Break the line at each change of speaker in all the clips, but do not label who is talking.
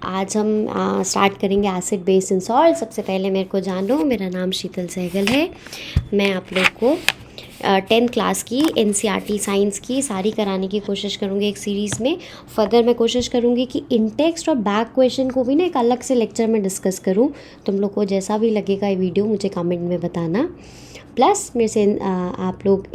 आज हम स्टार्ट करेंगे एसिड बेस इन सॉल्ट। सबसे पहले मेरे को जानो, मेरा नाम शीतल सहगल है। मैं आप लोग को 10th क्लास की NCERT साइंस की सारी कराने की कोशिश करूँगी एक सीरीज़ में। फर्दर मैं कोशिश करूँगी कि इन टेक्स्ट और बैक क्वेश्चन को भी ना एक अलग से लेक्चर में डिस्कस करूँ। तुम लोग को जैसा भी लगेगा ये वीडियो मुझे कमेंट में बताना। प्लस मेरे से आप लोग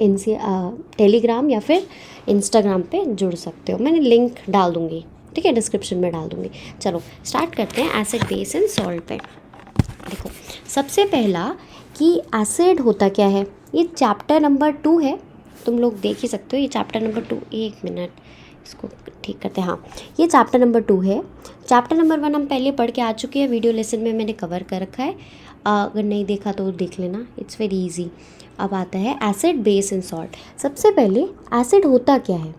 टेलीग्राम या फिर इंस्टाग्राम पे जुड़ सकते हो। मैंने लिंक डाल दूँगी, ठीक है, डिस्क्रिप्शन में डाल दूँगी। चलो स्टार्ट करते हैं एसिड बेस एंड सॉल्ट पे। देखो सबसे पहला कि एसिड होता क्या है, ये चैप्टर नंबर 2 है। तुम लोग देख ही सकते हो ये चैप्टर नंबर 2। एक मिनट इसको ठीक करते हैं। हाँ, ये चैप्टर नंबर 2 है। चैप्टर नंबर 1 हम पहले पढ़ के आ चुके हैं, वीडियो लेसन में मैंने कवर कर रखा है। अगर नहीं देखा तो देख लेना, इट्स वेरी इजी। अब आता है एसिड बेस एंड सॉल्ट। सबसे पहले एसिड होता क्या है,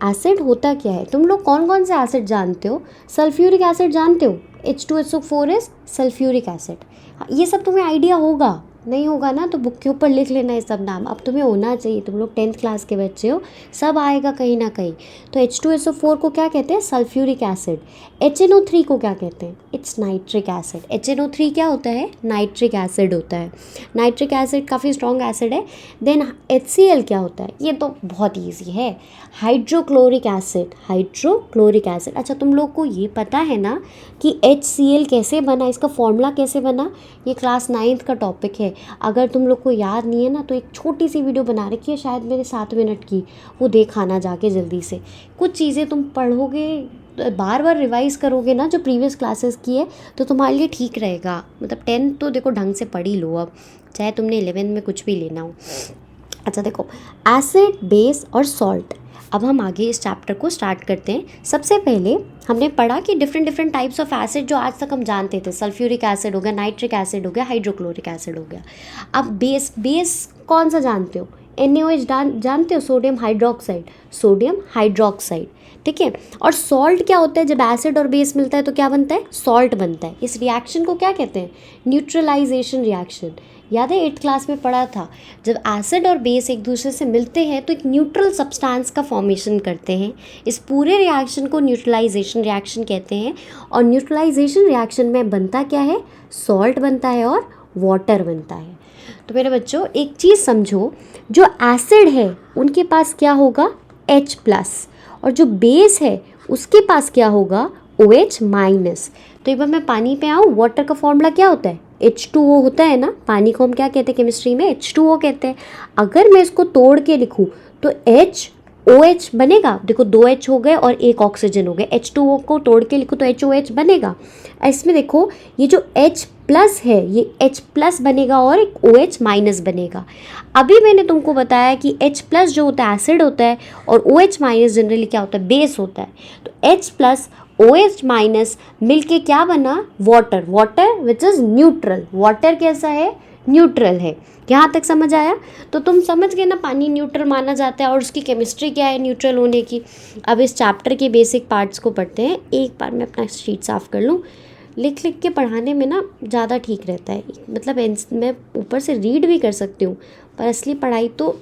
एसिड होता क्या है। तुम लोग कौन कौन से एसिड जानते हो? सल्फ्यूरिक एसिड जानते हो, H2SO4 इज सल्फ्यूरिक एसिड। ये सब तुम्हें आइडिया होगा, नहीं होगा ना तो बुक के ऊपर लिख लेना ये सब नाम। अब तुम्हें होना चाहिए, तुम लोग 10th क्लास के बच्चे हो, सब आएगा कहीं ना कहीं। तो H2SO4 को क्या कहते हैं? Sulphuric acid. HNO3 को क्या कहते हैं? It's nitric acid. HNO3 क्या होता है? नाइट्रिक एसिड होता है। नाइट्रिक एसिड काफ़ी स्ट्रॉन्ग एसिड है। देन HCl क्या होता है? ये तो बहुत ईजी है, हाइड्रोक्लोरिक एसिड। Hydrochloric acid. अच्छा, तुम लोग को ये पता है ना कि HCl कैसे बना, इसका फॉर्मूला कैसे बना? ये क्लास 9th का टॉपिक है। अगर तुम लोग को याद नहीं है ना तो एक छोटी सी वीडियो बना रखी है शायद मैंने 7 मिनट की, वो देखाना जाके जल्दी से। कुछ चीज़ें तुम पढ़ोगे, बार बार रिवाइज करोगे ना जो प्रीवियस क्लासेस की है, तो तुम्हारे लिए ठीक रहेगा। मतलब 10th तो देखो ढंग से पढ़ ही लो, अब चाहे तुमने 11th में कुछ भी लेना हो। अच्छा देखो, एसिड बेस और सॉल्ट। अब हम आगे इस चैप्टर को स्टार्ट करते हैं। सबसे पहले हमने पढ़ा कि डिफरेंट टाइप्स ऑफ एसिड जो आज तक हम जानते थे, सल्फ्यूरिक एसिड हो गया, नाइट्रिक एसिड हो गया, हाइड्रोक्लोरिक एसिड हो गया। अब बेस कौन सा जानते हो? NaOH जानते हो, सोडियम हाइड्रोक्साइड। सोडियम हाइड्रोक्साइड, ठीक है। और सॉल्ट क्या होता है? जब एसिड और बेस मिलता है तो क्या बनता है? सॉल्ट बनता है। इस रिएक्शन को क्या कहते हैं? Neutralisation reaction. याद है 8th क्लास में पढ़ा था, जब एसिड और बेस एक दूसरे से मिलते हैं तो एक न्यूट्रल सब्सटेंस का फॉर्मेशन करते हैं। इस पूरे रिएक्शन को न्यूट्रलाइजेशन रिएक्शन कहते हैं। और न्यूट्रलाइजेशन रिएक्शन में बनता क्या है? सॉल्ट बनता है और वाटर बनता है। तो मेरे बच्चों एक चीज़ समझो, जो एसिड है उनके पास क्या होगा? H+, और जो बेस है उसके पास क्या होगा? OH-। तो एक बार मैं पानी पे आऊँ, वाटर का फॉर्मूला क्या होता है? H2O होता है ना। पानी को हम क्या कहते हैं केमिस्ट्री में? H2O कहते हैं। अगर मैं इसको तोड़ के लिखूँ तो HOH बनेगा। देखो 2 H हो गए और एक ऑक्सीजन हो गए। H2O को तोड़ के लिखूँ तो HOH बनेगा। इसमें देखो ये जो H+ है ये H+ बनेगा और एक OH- बनेगा। अभी मैंने तुमको बताया कि H+ जो होता है एसिड होता है और OH- जनरली क्या होता है? बेस होता है। तो H+ OH- मिलके क्या बना? Water. Water which is neutral. Water कैसा है? न्यूट्रल है। यहाँ तक समझ आया? तो तुम समझ गए ना, पानी न्यूट्रल माना जाता है और उसकी केमिस्ट्री क्या है न्यूट्रल होने की। अब इस चैप्टर के बेसिक पार्ट्स को पढ़ते हैं। एक बार मैं अपना शीट साफ़ कर लूँ। लिख के पढ़ाने में ना ज़्यादा ठीक रहता है। मतलब मैं ऊपर से रीड भी कर सकती हूँ, पर असली पढ़ाई तो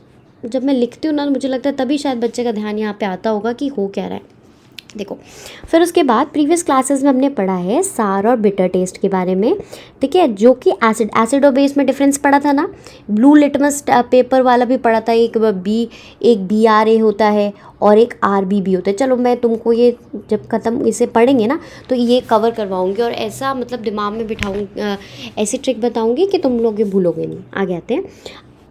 जब मैं लिखती हूँ ना मुझे लगता है तभी शायद बच्चे का ध्यान यहाँ पे आता होगा कि हो क्या रहा है। देखो फिर उसके बाद प्रीवियस क्लासेस में हमने पढ़ा है सार और बिटर टेस्ट के बारे में, ठीक है, जो कि एसिड और बेस में डिफरेंस पढ़ा था ना। ब्लू लिटमस पेपर वाला भी पढ़ा था। एक BRA होता है और एक RBB होता है। चलो मैं तुमको ये जब ख़त्म इसे पढ़ेंगे ना तो ये कवर करवाऊंगी और ऐसा मतलब दिमाग में बिठाऊंगी, ऐसी ट्रिक बताऊंगी कि तुम लोग ये भूलोगे नहीं। आगे आते हैं।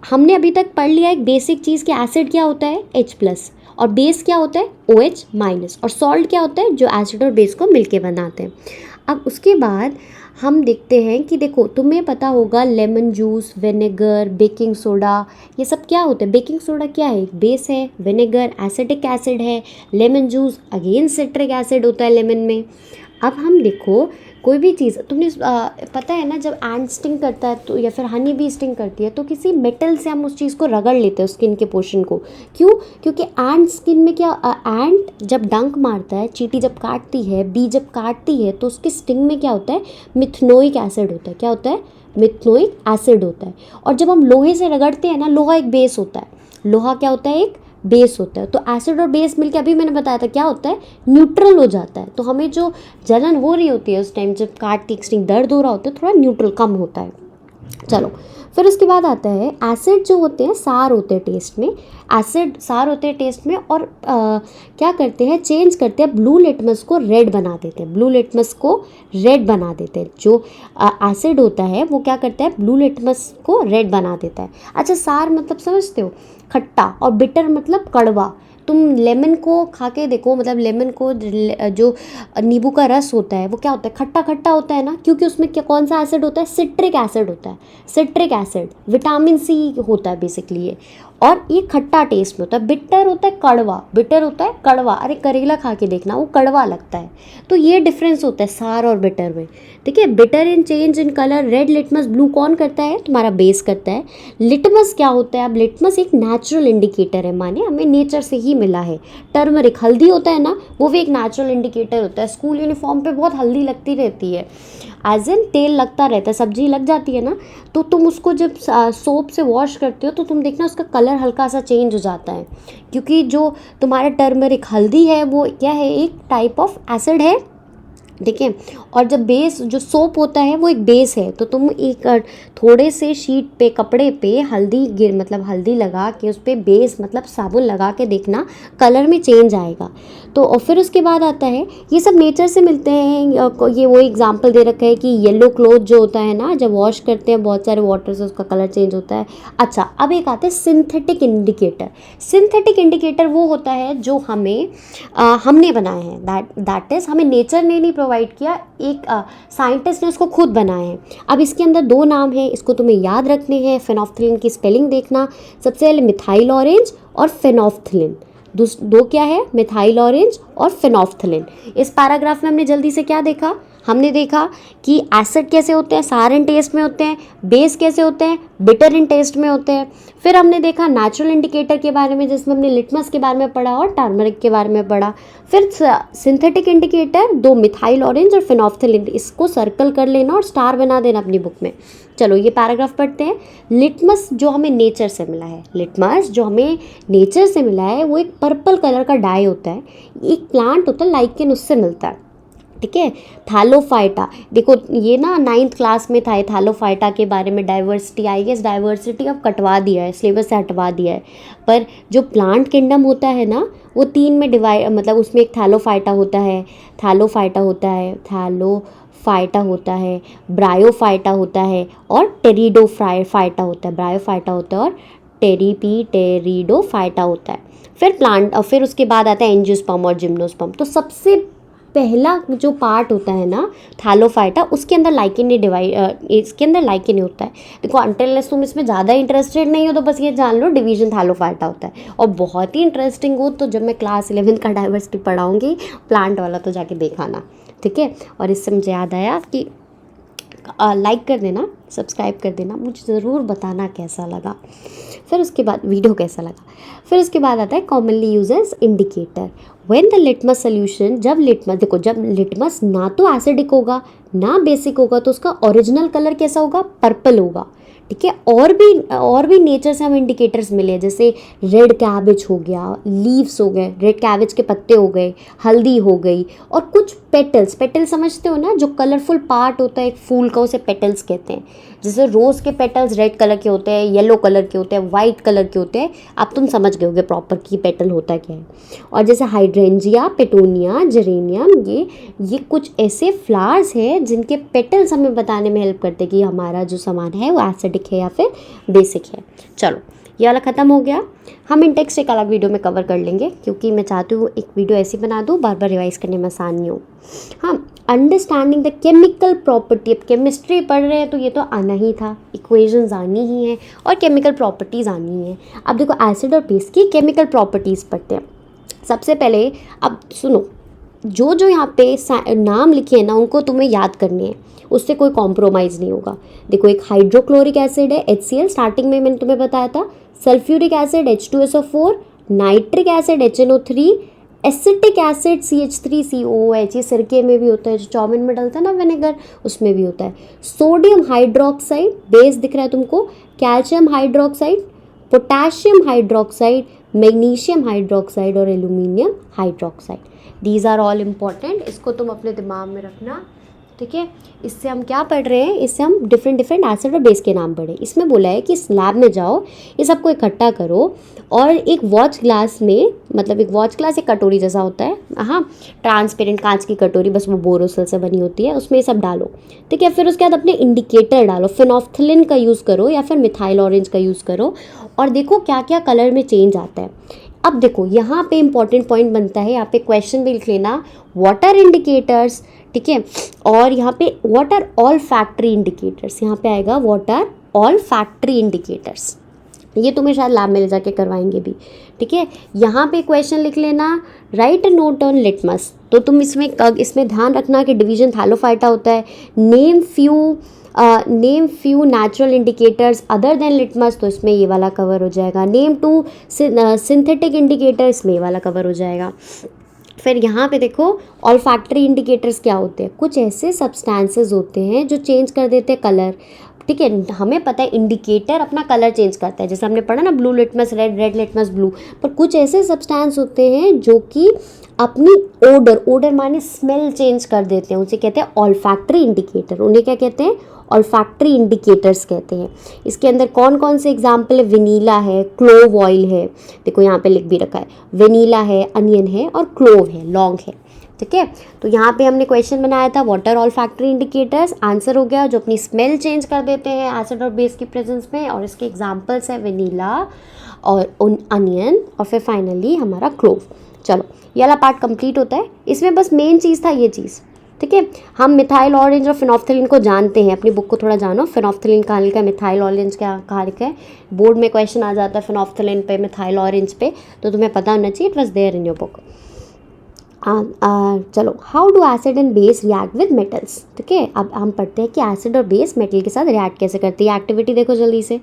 हमने अभी तक पढ़ लिया एक बेसिक चीज़ कि एसिड क्या होता है? H+, और बेस क्या होता है? OH-, और सॉल्ट क्या होता है? जो एसिड और बेस को मिलके बनाते हैं। अब उसके बाद हम देखते हैं कि देखो तुम्हें पता होगा lemon juice, vinegar, baking soda, ये सब क्या होता है? बेकिंग सोडा क्या है? बेस है। विनेगर एसिडिक एसिड है। Lemon juice again citric acid होता है लेमन में। अब हम देखो कोई भी चीज़ तुमने पता है ना, जब एंट स्टिंग करता है तो या फिर हनी भी स्टिंग करती है तो किसी मेटल से हम उस चीज़ को रगड़ लेते हैं, स्किन के पोर्शन को। क्यों? क्योंकि एंट स्किन में क्या, एंट जब डंक मारता है, चींटी जब काटती है, बी जब काटती है, तो उसके स्टिंग में क्या होता है? मिथनोइक एसिड होता है। क्या होता है? मिथनोइक एसिड होता है। और जब हम लोहे से रगड़ते हैं ना, लोहा एक बेस होता है। लोहा क्या होता है? एक बेस होता है। तो एसिड और बेस मिलकर अभी मैंने बताया था क्या होता है, न्यूट्रल हो जाता है। तो हमें जो जलन हो रही होती है उस टाइम, जब काट के एक्सटिंग दर्द हो रहा होता है, थोड़ा न्यूट्रल कम होता है। चलो, फिर उसके बाद आता है एसिड जो होते हैं सार होते हैं टेस्ट में, एसिड सार होते हैं टेस्ट में, और क्या करते हैं, चेंज करते हैं, ब्लू लिटमस को रेड बना देते हैं, ब्लू लिटमस को रेड बना देते हैं। जो एसिड होता है वो क्या करता है, ब्लू लिटमस को रेड बना देता है। अच्छा, सार मतलब समझते हो, खट्टा, और बिटर मतलब कड़वा। तुम लेमन को खा के देखो, मतलब लेमन को जो नींबू का रस होता है वो क्या होता है, खट्टा खट्टा होता है ना, क्योंकि उसमें क्या कौन सा एसिड होता है, सिट्रिक एसिड होता है। सिट्रिक एसिड विटामिन सी होता है बेसिकली ये, और ये खट्टा टेस्ट में होता है। बिटर होता है कड़वा, बिटर होता है कड़वा। अरे करेला खा के देखना, वो कड़वा लगता है। तो ये डिफरेंस होता है सार और बिटर में। ठीक है, bitter in change in colour, red litmus, blue कौन करता है, तुम्हारा बेस करता है। लिटमस क्या होता है, अब लिटमस एक नेचुरल इंडिकेटर है, माने हमें नेचर से ही मिला है। टर्मरिक हल्दी होता है ना, वो भी एक नेचुरल इंडिकेटर होता है। स्कूल यूनिफॉर्म पे बहुत हल्दी लगती रहती है, एज इन तेल लगता रहता है, सब्जी लग जाती है ना, तो तुम उसको जब सोप से वॉश करते हो तो तुम देखना उसका कलर हल्का सा चेंज हो जाता है, क्योंकि जो तुम्हारा टर्मरिक हल्दी है वो क्या है, एक टाइप ऑफ एसिड है। ठीक है, और जब बेस जो सोप होता है वो एक बेस है, तो तुम एक थोड़े से शीट पे, कपड़े पे हल्दी मतलब हल्दी लगा के उस पर बेस मतलब साबुन लगा के देखना, कलर में चेंज आएगा। तो और फिर उसके बाद आता है, ये सब नेचर से मिलते हैं। ये वो एग्जांपल दे रखा है कि येलो क्लोथ जो होता है ना, जब वॉश करते हैं बहुत सारे वाटर से उसका कलर चेंज होता है। अच्छा, अब एक आता है सिंथेटिक इंडिकेटर। सिंथेटिक इंडिकेटर वो होता है जो हमने बनाए हैं, दैट इज़ हमें नेचर ने नहीं प्रोवाइड किया, एक साइंटिस्ट ने उसको खुद बनाए हैं। अब इसके अंदर दो नाम हैं, इसको तुम्हें याद रखने हैं। फेनोफ्थलीन की स्पेलिंग देखना, सबसे पहले मिथाइल ऑरेंज और फेनोफ्थलीन। दो क्या है, मिथाइल ऑरेंज और फेनोफ्थलीन। इस पैराग्राफ में हमने जल्दी से क्या देखा, हमने देखा कि एसिड कैसे होते हैं, सार इन टेस्ट में होते हैं, बेस कैसे होते हैं, बिटर इन टेस्ट में होते हैं। फिर हमने देखा नेचुरल इंडिकेटर के बारे में, जिसमें हमने लिटमस के बारे में पढ़ा और टर्मरिक के बारे में पढ़ा। फिर सिंथेटिक इंडिकेटर, दो मिथाइल ऑरेंज और फेनोफ्थलीन, इसको सर्कल कर लेना और स्टार बना देना अपनी बुक में। चलो ये पैराग्राफ पढ़ते हैं। लिटमस जो हमें नेचर से मिला है, लिटमस जो हमें नेचर से मिला है वो एक पर्पल कलर का डाई होता है, एक प्लांट होता है लाइकेन, उससे मिलता है। ठीक है, थैलोफाइटा, देखो ये ना 9th क्लास में था, थैलोफाइटा के बारे में डाइवर्सिटी, आई गेस डाइवर्सिटी अब कटवा दिया है, सिलेबस से हटवा दिया है। पर जो प्लांट किंगडम होता है ना, वो 3 में डिवाइड, मतलब उसमें एक थैलोफाइटा होता है, थैलोफाइटा होता है, थैलोफाइटा होता है, ब्रायोफाइटा होता है, और टेरिडोफाइटा होता है। ब्रायोफाइटा होता है और टेरिडोफाइटा होता है। फिर प्लांट, और फिर उसके बाद आता है एंजियोस्पर्म और जिम्नोस्पर्म। तो सबसे पहला जो पार्ट होता है ना थैलोफाइटा, उसके अंदर लाइकेन नहीं इसके अंदर लाइकेन नहीं होता है। देखो अनटिल तुम इसमें ज़्यादा इंटरेस्टेड नहीं हो तो बस ये जान लो डिवीजन थैलोफाइटा होता है। और बहुत ही इंटरेस्टिंग हो तो जब मैं क्लास 11 का डाइवर्सिटी पढ़ाऊँगी प्लांट वाला, तो जाके देखाना। ठीक है, और इससे मुझे याद आया कि लाइक कर देना, सब्सक्राइब कर देना, मुझे ज़रूर बताना कैसा लगा। फिर उसके बाद वीडियो कैसा लगा। फिर उसके बाद आता है commonly uses indicator. When the litmus solution, जब लिटमस, देखो जब लिटमस ना तो एसिडिक होगा ना बेसिक होगा, तो उसका ओरिजिनल कलर कैसा होगा, पर्पल होगा। ठीक है, और भी नेचर से हमें इंडिकेटर्स मिले, जैसे रेड कैबेज हो गया, लीव्स हो गए, रेड कैबेज के पत्ते हो गए, हल्दी हो गई, और कुछ पेटल्स समझते हो ना, जो कलरफुल पार्ट होता है एक फूल का, उसे पेटल्स कहते हैं। जैसे रोज़ के पेटल्स रेड कलर के होते हैं, येलो कलर के होते हैं, वाइट कलर के होते हैं। आप तुम समझ गए होगे प्रॉपर कि पेटल होता क्या है। और जैसे हाइड्रेंजिया, पेटूनिया, जेरेनियम, ये कुछ ऐसे फ्लावर्स हैं जिनके पेटल्स हमें बताने में हेल्प करते हैं कि हमारा जो सामान है वो एसिडिक है या फिर बेसिक है। चलो ये वाला ख़त्म हो गया। हम इन टेक्स्ट एक अलग वीडियो में कवर कर लेंगे, क्योंकि मैं चाहती हूँ एक वीडियो ऐसी बना दूँ बार बार रिवाइज करने में आसान नहीं हो। हाँ, अंडरस्टैंडिंग द केमिकल प्रॉपर्टी। अब केमिस्ट्री पढ़ रहे हैं तो ये तो आना ही था, इक्वेशंस आनी ही है और केमिकल प्रॉपर्टीज़ आनी है। अब देखो एसिड और बेस की केमिकल प्रॉपर्टीज़ पढ़ते हैं। सबसे पहले अब सुनो, जो यहाँ पे नाम लिखे हैं ना उनको तुम्हें याद करने हैं, उससे कोई कॉम्प्रोमाइज़ नहीं होगा। देखो एक हाइड्रोक्लोरिक एसिड है HCl, स्टार्टिंग में मैंने तुम्हें बताया था। Sulphuric acid H2SO4, nitric acid HNO3, acetic acid CH3COOH, ये सिरके में भी होता है, जो चाउमीन में डलता है ना विनेगर, उसमें भी होता है। सोडियम हाइड्रोक्साइड, बेस दिख रहा है तुमको, calcium hydroxide, potassium hydroxide, magnesium hydroxide और aluminium hydroxide. These are all important, इसको तुम अपने दिमाग में रखना, ठीक है। इससे हम क्या पढ़ रहे हैं, इससे हम डिफरेंट डिफरेंट एसिड और बेस के नाम पढ़े। इसमें बोला है कि इस लैब में जाओ, ये सबको इकट्ठा करो और एक वॉच ग्लास में, मतलब एक वॉच ग्लास एक कटोरी जैसा होता है, हाँ, ट्रांसपेरेंट कांच की कटोरी, बस वो बोरोसिल से बनी होती है, उसमें ये सब डालो, ठीक है। फिर उसके बाद अपने इंडिकेटर डालो, फिनोफ्थलीन का यूज़ करो या फिर मिथाइल ऑरेंज का यूज़ करो और देखो क्या क्या कलर में चेंज आता है। अब देखो यहाँ पे इंपॉर्टेंट पॉइंट बनता है, यहाँ पे क्वेश्चन भी लिख लेना, वाटर इंडिकेटर्स, ठीक है। और यहाँ पे what are all factory indicators, यहाँ पे आएगा what are all factory indicators. ये तुम्हें शायद लैब में ले जाके करवाएंगे भी, ठीक है। यहाँ पे क्वेश्चन लिख लेना, राइट नोट ऑन लिटमस। तो तुम इसमें ध्यान रखना कि डिवीजन थैलोफाइटा होता है। Name few natural indicators other than litmus, तो इसमें ये वाला कवर हो जाएगा। नेम टू सिंथेटिक इंडिकेटर, इसमें ये वाला कवर हो जाएगा। फिर यहाँ पे देखो ऑल फैक्ट्री इंडिकेटर्स क्या होते हैं, कुछ ऐसे सब्सटेंसेस होते हैं जो चेंज कर देते हैं कलर, ठीक है। हमें पता है इंडिकेटर अपना कलर चेंज करता है, जैसे हमने पढ़ा ना, blue litmus red, red litmus blue. पर कुछ ऐसे सब्सटेंस होते हैं जो कि अपनी ओडर माने स्मेल चेंज कर देते हैं, उसे कहते हैं ऑल फैक्ट्री इंडिकेटर। उन्हें क्या कहते हैं, ऑल फैक्ट्री इंडिकेटर्स कहते हैं। इसके अंदर कौन कौन से एग्जाम्पल है, वेनीला है, क्लोव ऑयल है, देखो यहाँ पे लिख भी रखा है, वेनीला है, अनियन है और क्लोव है, लौंग है, ठीक है। तो यहाँ पे हमने क्वेश्चन बनाया था what are all factory indicators, answer हो गया जो अपनी स्मेल चेंज कर देते हैं एसिड और बेस की प्रेजेंस में, और इसके एग्जांपल्स है वेनीला और अनियन और फिर फाइनली हमारा क्लोव। चलो ये वाला पार्ट कंप्लीट होता है। इसमें बस मेन चीज़ था ये चीज़, ठीक है। हम मिथाइल ऑरेंज और फिनोफ्थलीन को जानते हैं, अपनी बुक को थोड़ा जानो, फिनोफ्थलीन कहाँ लिखा है, मिथाइल ऑरेंज क्या कहाँ लिखा है। बोर्ड में क्वेश्चन आ जाता है फिनोफ्थलीन पे, मिथाइल ऑरेंज पे, तो तुम्हें पता होना चाहिए, it was there in your book. चलो, how do acid and base react with metals, ठीक है। अब हम पढ़ते हैं कि एसिड और बेस मेटल के साथ रिएक्ट कैसे करती है। एक्टिविटी देखो जल्दी से।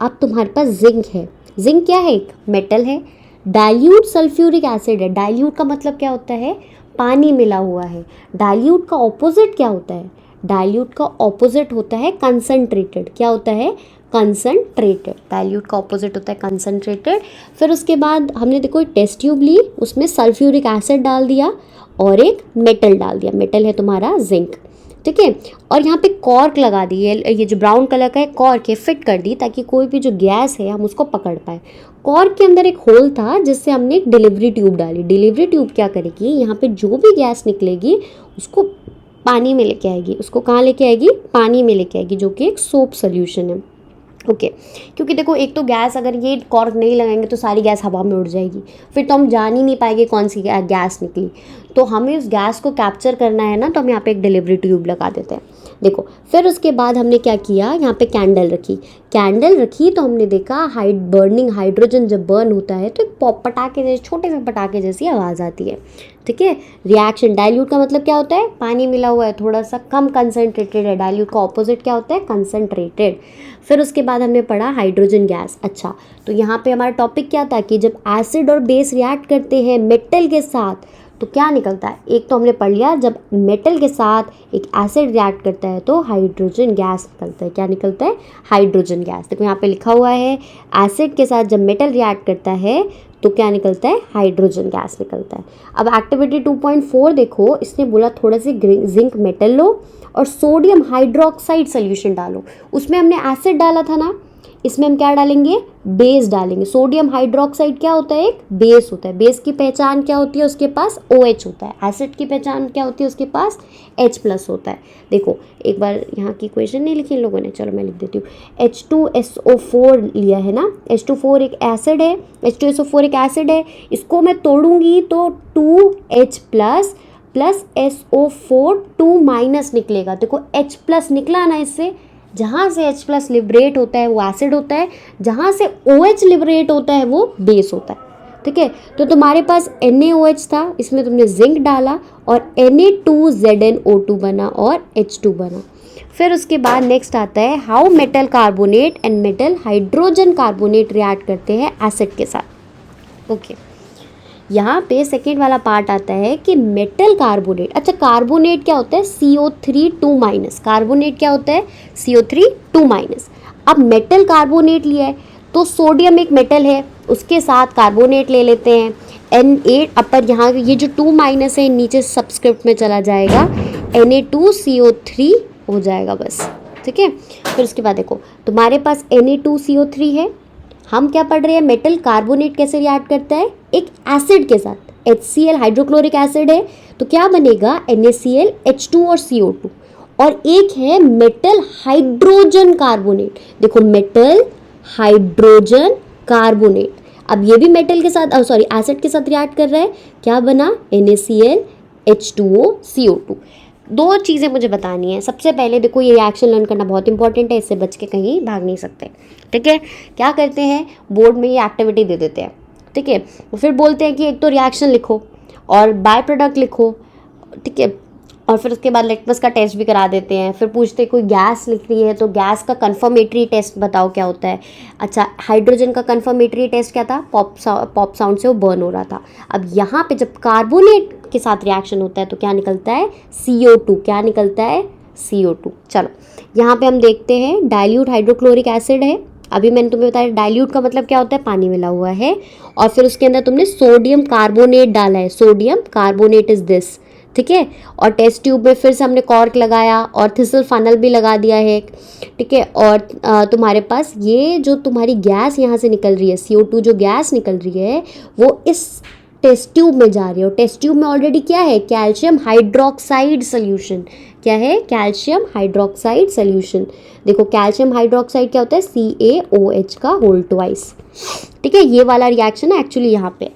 अब तुम्हारे पास जिंक है, जिंक क्या है, एक मेटल है। डाइल्यूट सल्फ्यूरिक एसिड है, डाइल्यूट का मतलब क्या होता है, पानी मिला हुआ है। डाइल्यूट का ऑपोजिट क्या होता है, डाइल्यूट का ऑपोजिट होता है कंसंट्रेटेड। क्या होता है, कंसंट्रेटेड। डाइल्यूट का ऑपोजिट होता है कंसंट्रेटेड। फिर उसके बाद हमने देखो एक टेस्ट ट्यूब ली, उसमें सल्फ्यूरिक एसिड डाल दिया और एक मेटल डाल दिया, मेटल है तुम्हारा जिंक, ठीक है। और यहाँ पे कॉर्क लगा दी है, ये जो ब्राउन कलर का है कॉर्क है, फिट कर दी ताकि कोई भी जो गैस है हम उसको पकड़ पाए। कॉर्क के अंदर एक होल था जिससे हमने एक डिलीवरी ट्यूब डाली। डिलीवरी ट्यूब क्या करेगी, यहाँ पे जो भी गैस निकलेगी उसको पानी में लेके आएगी। उसको कहाँ लेके आएगी, पानी में लेके आएगी, जो कि एक सोप सोल्यूशन है, ओके। क्योंकि देखो एक तो गैस, अगर ये कॉर्क नहीं लगाएंगे तो सारी गैस हवा में उड़ जाएगी, फिर तो हम जान ही नहीं पाएंगे कौन सी गैस निकली। तो हमें उस गैस को कैप्चर करना है ना, तो हम यहाँ पे एक डिलीवरी ट्यूब लगा देते हैं। देखो फिर उसके बाद हमने क्या किया, यहाँ पे कैंडल रखी तो हमने देखा बर्निंग हाइड्रोजन जब बर्न होता है तो एक पटाखे जैसे, छोटे से पटाखे जैसी आवाज़ आती है, ठीक है। रिएक्शन, डाइल्यूट का मतलब क्या होता है, पानी मिला हुआ है, थोड़ा सा कम कंसनट्रेटेड है। डाइल्यूट का ऑपोजिट क्या होता है, कंसनट्रेटेड। फिर उसके बाद हमने पढ़ा हाइड्रोजन गैस। अच्छा, तो यहाँ पे हमारा टॉपिक क्या था कि जब एसिड और बेस रिएक्ट करते हैं मेटल के साथ तो क्या निकलता है। एक तो हमने पढ़ लिया, जब मेटल के साथ एक एसिड रिएक्ट करता है तो हाइड्रोजन गैस निकलता है। क्या निकलता है, हाइड्रोजन गैस। देखो यहाँ पे लिखा हुआ है, एसिड के साथ जब मेटल रिएक्ट करता है तो क्या निकलता है, हाइड्रोजन गैस निकलता है। अब एक्टिविटी 2.4 देखो, इसने बोला थोड़ा सी जिंक मेटल लो और सोडियम हाइड्रोक्साइड सोल्यूशन डालो। उसमें हमने एसिड डाला था ना, इसमें हम क्या डालेंगे, बेस डालेंगे। सोडियम हाइड्रोक्साइड क्या होता है, एक बेस होता है। बेस की पहचान क्या होती है, उसके पास OH होता है। एसिड की पहचान क्या होती है, उसके पास H+ होता है। देखो एक बार यहाँ की इक्वेशन नहीं लिखी इन लोगों ने, चलो मैं लिख देती हूँ। H2SO4 लिया है ना, H2 एक एसिड है, H2SO4 एक एसिड है। इसको मैं तोड़ूंगी तो 2H+ प्लस SO4 2- निकलेगा। देखो H+ निकला ना, इससे जहाँ से H+ लिबरेट होता है वो एसिड होता है, जहाँ से OH लिबरेट होता है वो बेस होता है, ठीक है। तो तुम्हारे पास NaOH था, इसमें तुमने जिंक डाला और Na2ZnO2 बना और H2 बना। फिर उसके बाद नेक्स्ट आता है how metal carbonate and metal hydrogen carbonate react करते हैं एसिड के साथ, ओके। यहाँ पे सेकेंड वाला पार्ट आता है कि मेटल कार्बोनेट। अच्छा, कार्बोनेट क्या होता है, CO3 2-। कार्बोनेट क्या होता है, CO3 2-। अब मेटल कार्बोनेट लिया है तो सोडियम एक मेटल है, उसके साथ कार्बोनेट ले लेते हैं Na, अपर यहाँ ये जो 2 माइनस है नीचे सबस्क्रिप्ट में चला जाएगा, Na2CO3 हो जाएगा बस, ठीक है। फिर उसके बाद देखो तुम्हारे पास Na2CO3 है, हम क्या पढ़ रहे हैं, मेटल कार्बोनेट कैसे रिएक्ट करता है, एक एसिड के साथ, HCl हाइड्रोक्लोरिक एसिड है तो क्या बनेगा, NaCl, H2 और CO2, और एक है मेटल हाइड्रोजन कार्बोनेट, देखो मेटल हाइड्रोजन कार्बोनेट, अब ये भी मेटल के साथ सॉरी एसिड के साथ रिएक्ट कर रहा है, क्या बना, NaCl, H2O, CO2। दो चीज़ें मुझे बतानी है। सबसे पहले देखो ये रिएक्शन लर्न करना बहुत इंपॉर्टेंट है, इससे बच के कहीं भाग नहीं सकते, ठीक है। क्या करते हैं, बोर्ड में ये एक्टिविटी दे देते हैं, ठीक है, फिर बोलते हैं कि एक तो रिएक्शन लिखो और बाय प्रोडक्ट लिखो, ठीक है, और फिर उसके बाद लिटमस का टेस्ट भी करा देते हैं। फिर पूछते हैं कोई गैस लिख रही है तो गैस का कंफर्मेटरी टेस्ट बताओ क्या होता है। अच्छा, हाइड्रोजन का कंफर्मेटरी टेस्ट क्या था, पॉप साउंड से वो बर्न हो रहा था। अब यहाँ पे जब कार्बोनेट के साथ रिएक्शन होता है तो क्या निकलता है, CO2, क्या निकलता है, CO2। चलो यहाँ पे हम देखते हैं डाइल्यूट हाइड्रोक्लोरिक एसिड है, अभी मैंने तुम्हें बताया डाइल्यूट का मतलब क्या होता है, पानी मिला हुआ है, और फिर उसके अंदर तुमने सोडियम कार्बोनेट डाला है, सोडियम कार्बोनेट इज दिस, ठीक है। और टेस्ट ट्यूब में फिर से हमने कॉर्क लगाया और थिसल फनल भी लगा दिया है, ठीक है। और तुम्हारे पास ये जो तुम्हारी गैस यहाँ से निकल रही है, CO2 जो गैस निकल रही है वो इस टेस्ट ट्यूब में जा रही है, और टेस्ट ट्यूब में ऑलरेडी क्या है, कैल्शियम हाइड्रोक्साइड सोल्यूशन, क्या है, कैल्शियम हाइड्रोक्साइड सोल्यूशन। देखो कैल्शियम हाइड्रोक्साइड क्या होता है, CaOH का होल ट्वाइस, ठीक है। ये वाला रिएक्शन है एक्चुअली यहाँ पे।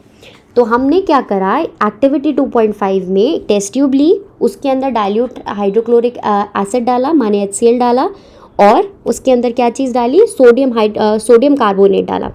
तो हमने क्या करा, एक्टिविटी 2.5 में टेस्ट ट्यूब ली, उसके अंदर डाइल्यूट हाइड्रोक्लोरिक एसिड डाला, माने HCl डाला, और उसके अंदर क्या चीज़ डाली, सोडियम कार्बोनेट डाला,